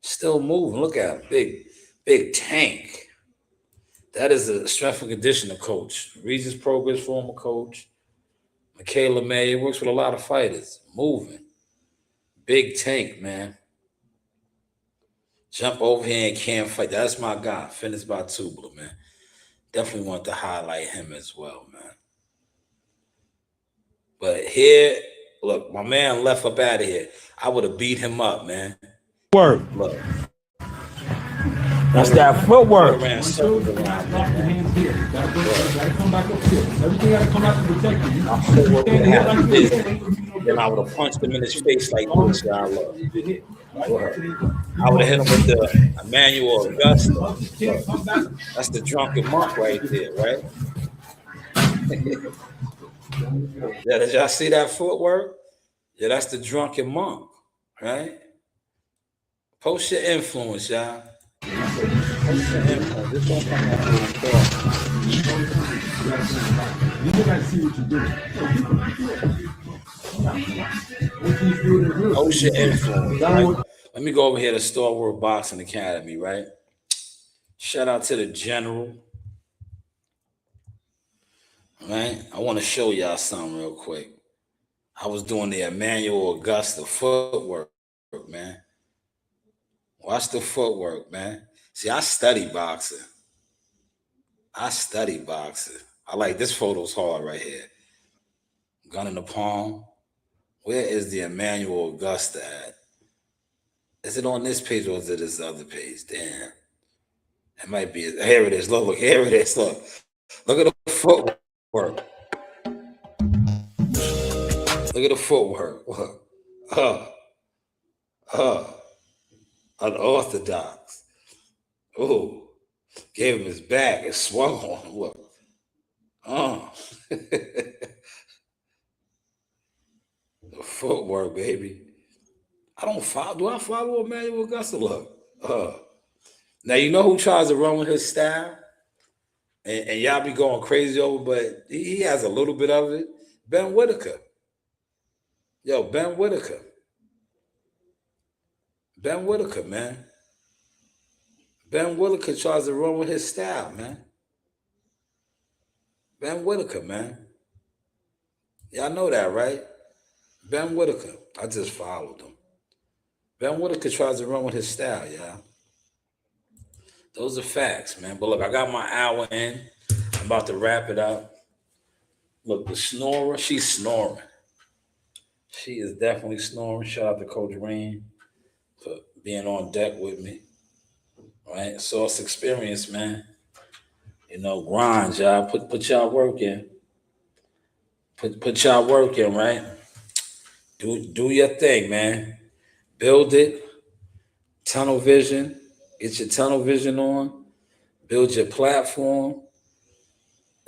Still moving. Look at him. Big tank. That is a strength and conditioning coach. Regis Progress, former coach. Michaela May works with a lot of fighters. Moving. Big tank, man. Jump over here and can't fight. That's my guy. Fitness by Tubler, man. Definitely want to highlight him as well, man. But here, look, my man left up out of here. I would have beat him up, man. Work. Look. That's that footwork. Ran circles around me, man. Then I would have punched him in his face like this, y'all. Look. I would have hit him with the Emmanuel Augusta. Look. That's the drunken monk right there, right? Yeah, did y'all see that footwork? Yeah, that's the drunken monk, right? Post your influence, y'all. Post your influence. This don't come out of the door. Post your influence, right? Let me go over here to Stalwart Boxing Academy, right? Shout out to the general. Right? I want to show y'all something real quick. I was doing the Emmanuel Augusta footwork, man. Watch the footwork, man. See, I study boxing. I like this photo's hard right here. Gun in the palm. Where is the Emmanuel Augusta at? Is it on this page or is it this other page? Damn. It might be. Here it is. Look, here it is. Look at the footwork. Look at the footwork. Unorthodox. Oh, gave him his back and swung on him. Look. Footwork, baby. I don't follow. Do I follow Emmanuel Augusta? Look. Now, you know who tries to run with his style? And y'all be going crazy over, but he has a little bit of it. Ben Whitaker. Yo, Ben Whitaker. Ben Whitaker, man. Ben Whitaker tries to run with his style, man. Ben Whitaker, man. Y'all know that, right? Ben Whitaker. I just followed him. Ben Whitaker tries to run with his style, y'all. Those are facts, man. But look, I got my hour in. I'm about to wrap it up. Look, the snorer, she's snoring. She is definitely snoring. Shout out to Coach Rain for being on deck with me. Right? Source experience, man. You know, grind, y'all. Put y'all work in. Put y'all work in, right? Do your thing, man. Build it. Tunnel vision. Get your tunnel vision on. Build your platform.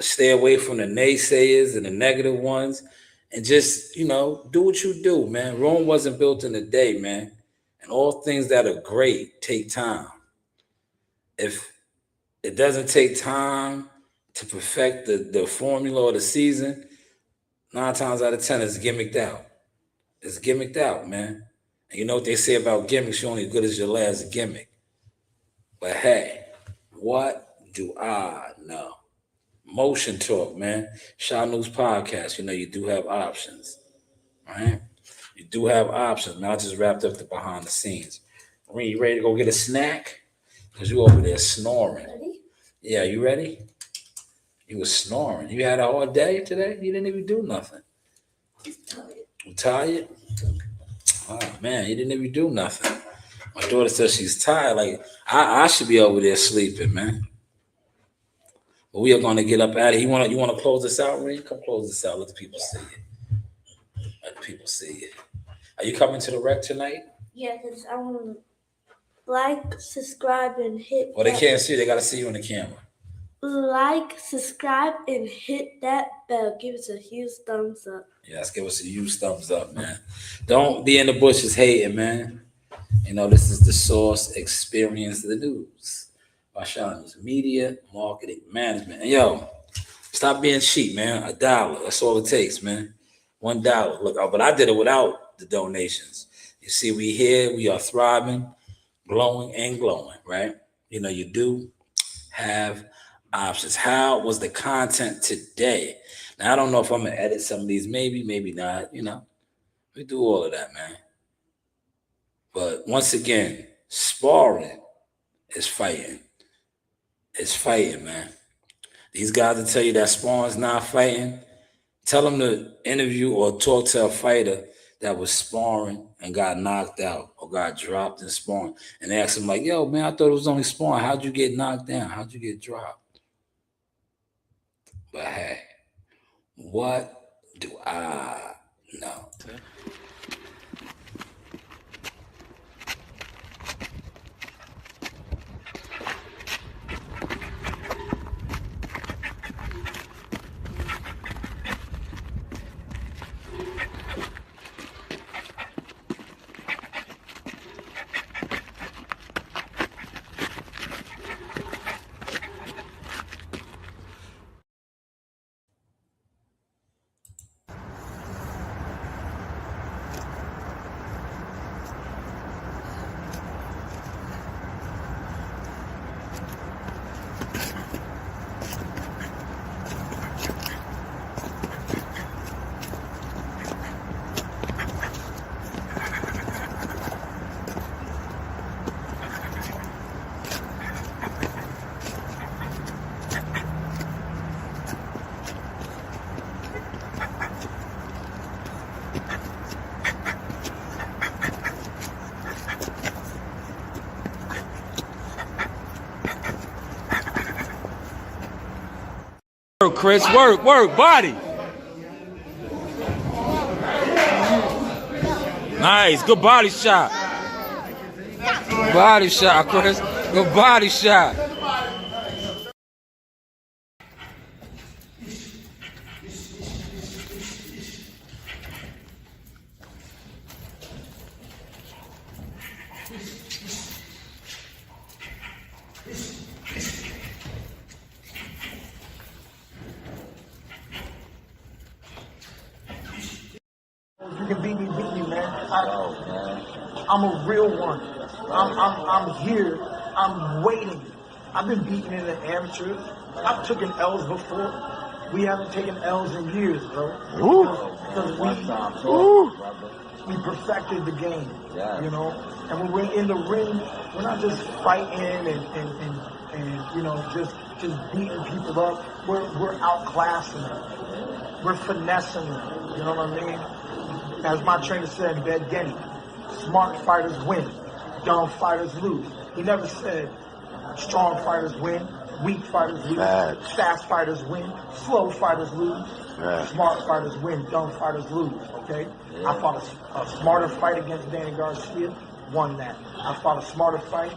Stay away from the naysayers and the negative ones. And just, you know, do what you do, man. Rome wasn't built in a day, man. And all things that are great take time. If it doesn't take time to perfect the formula or the season, 9 times out of 10 it's gimmicked out. It's gimmicked out, man. And you know what they say about gimmicks? You're only as good as your last gimmick. But hey, what do I know? Motion talk, man. Shanewz podcast. You know, you do have options, right? You do have options. Man, I just wrapped up the behind the scenes. Maureen, you ready to go get a snack? Because you over there snoring. Ready? Yeah, you ready? You was snoring. You had a hard day today? You didn't even do nothing. Just tired. You tired? Oh, man, you didn't even do nothing. My daughter says she's tired. Like, I should be over there sleeping, man. But we are going to get up out of here. You want to close this out, Ray? Come close this out. Let the people see it. Let the people see it. Are you coming to the rec tonight? Yeah, because I want to like, subscribe, and hit. Well, they can't see you. They got to see you on the camera. Like, subscribe, and hit that bell. Give us a huge thumbs up. Yes, give us a huge thumbs up, man. Don't be in the bushes hating, man. You know, this is the Source Experience the News by Shanewz Media Marketing Management. And yo, stop being cheap, man. $1. That's all it takes, man. $1. Look, but I did it without the donations. You see, we here, we are thriving, glowing and glowing, right? You know, you do have options. How was the content today? Now, I don't know if I'm going to edit some of these. Maybe not. You know, we do all of that, man. But once again, sparring is fighting. It's fighting, man. These guys will tell you that sparring's not fighting. Tell them to interview or talk to a fighter that was sparring and got knocked out or got dropped in sparring. And they ask them like, yo, man, I thought it was only sparring. How'd you get knocked down? How'd you get dropped? But hey, what do I know? Work, Chris, work, body. Nice, good body shot. Body shot, Chris. Good body shot. can beat me, man. I'm a real one. I'm here. I'm waiting. I've been beaten in the amateurs. I've taken L's before. We haven't taken L's in years, bro. Because we perfected the game, you know. And when we're in the ring, we're not just fighting and you know, just beating people up. We're outclassing them. We're finessing them. You know what I mean? As my trainer said, Bed Denny, smart fighters win, dumb fighters lose. He never said strong fighters win, weak fighters lose, fast fighters win, slow fighters lose, smart fighters win, dumb fighters lose, okay? I fought a smarter fight against Danny Garcia, won that. I fought a smarter fight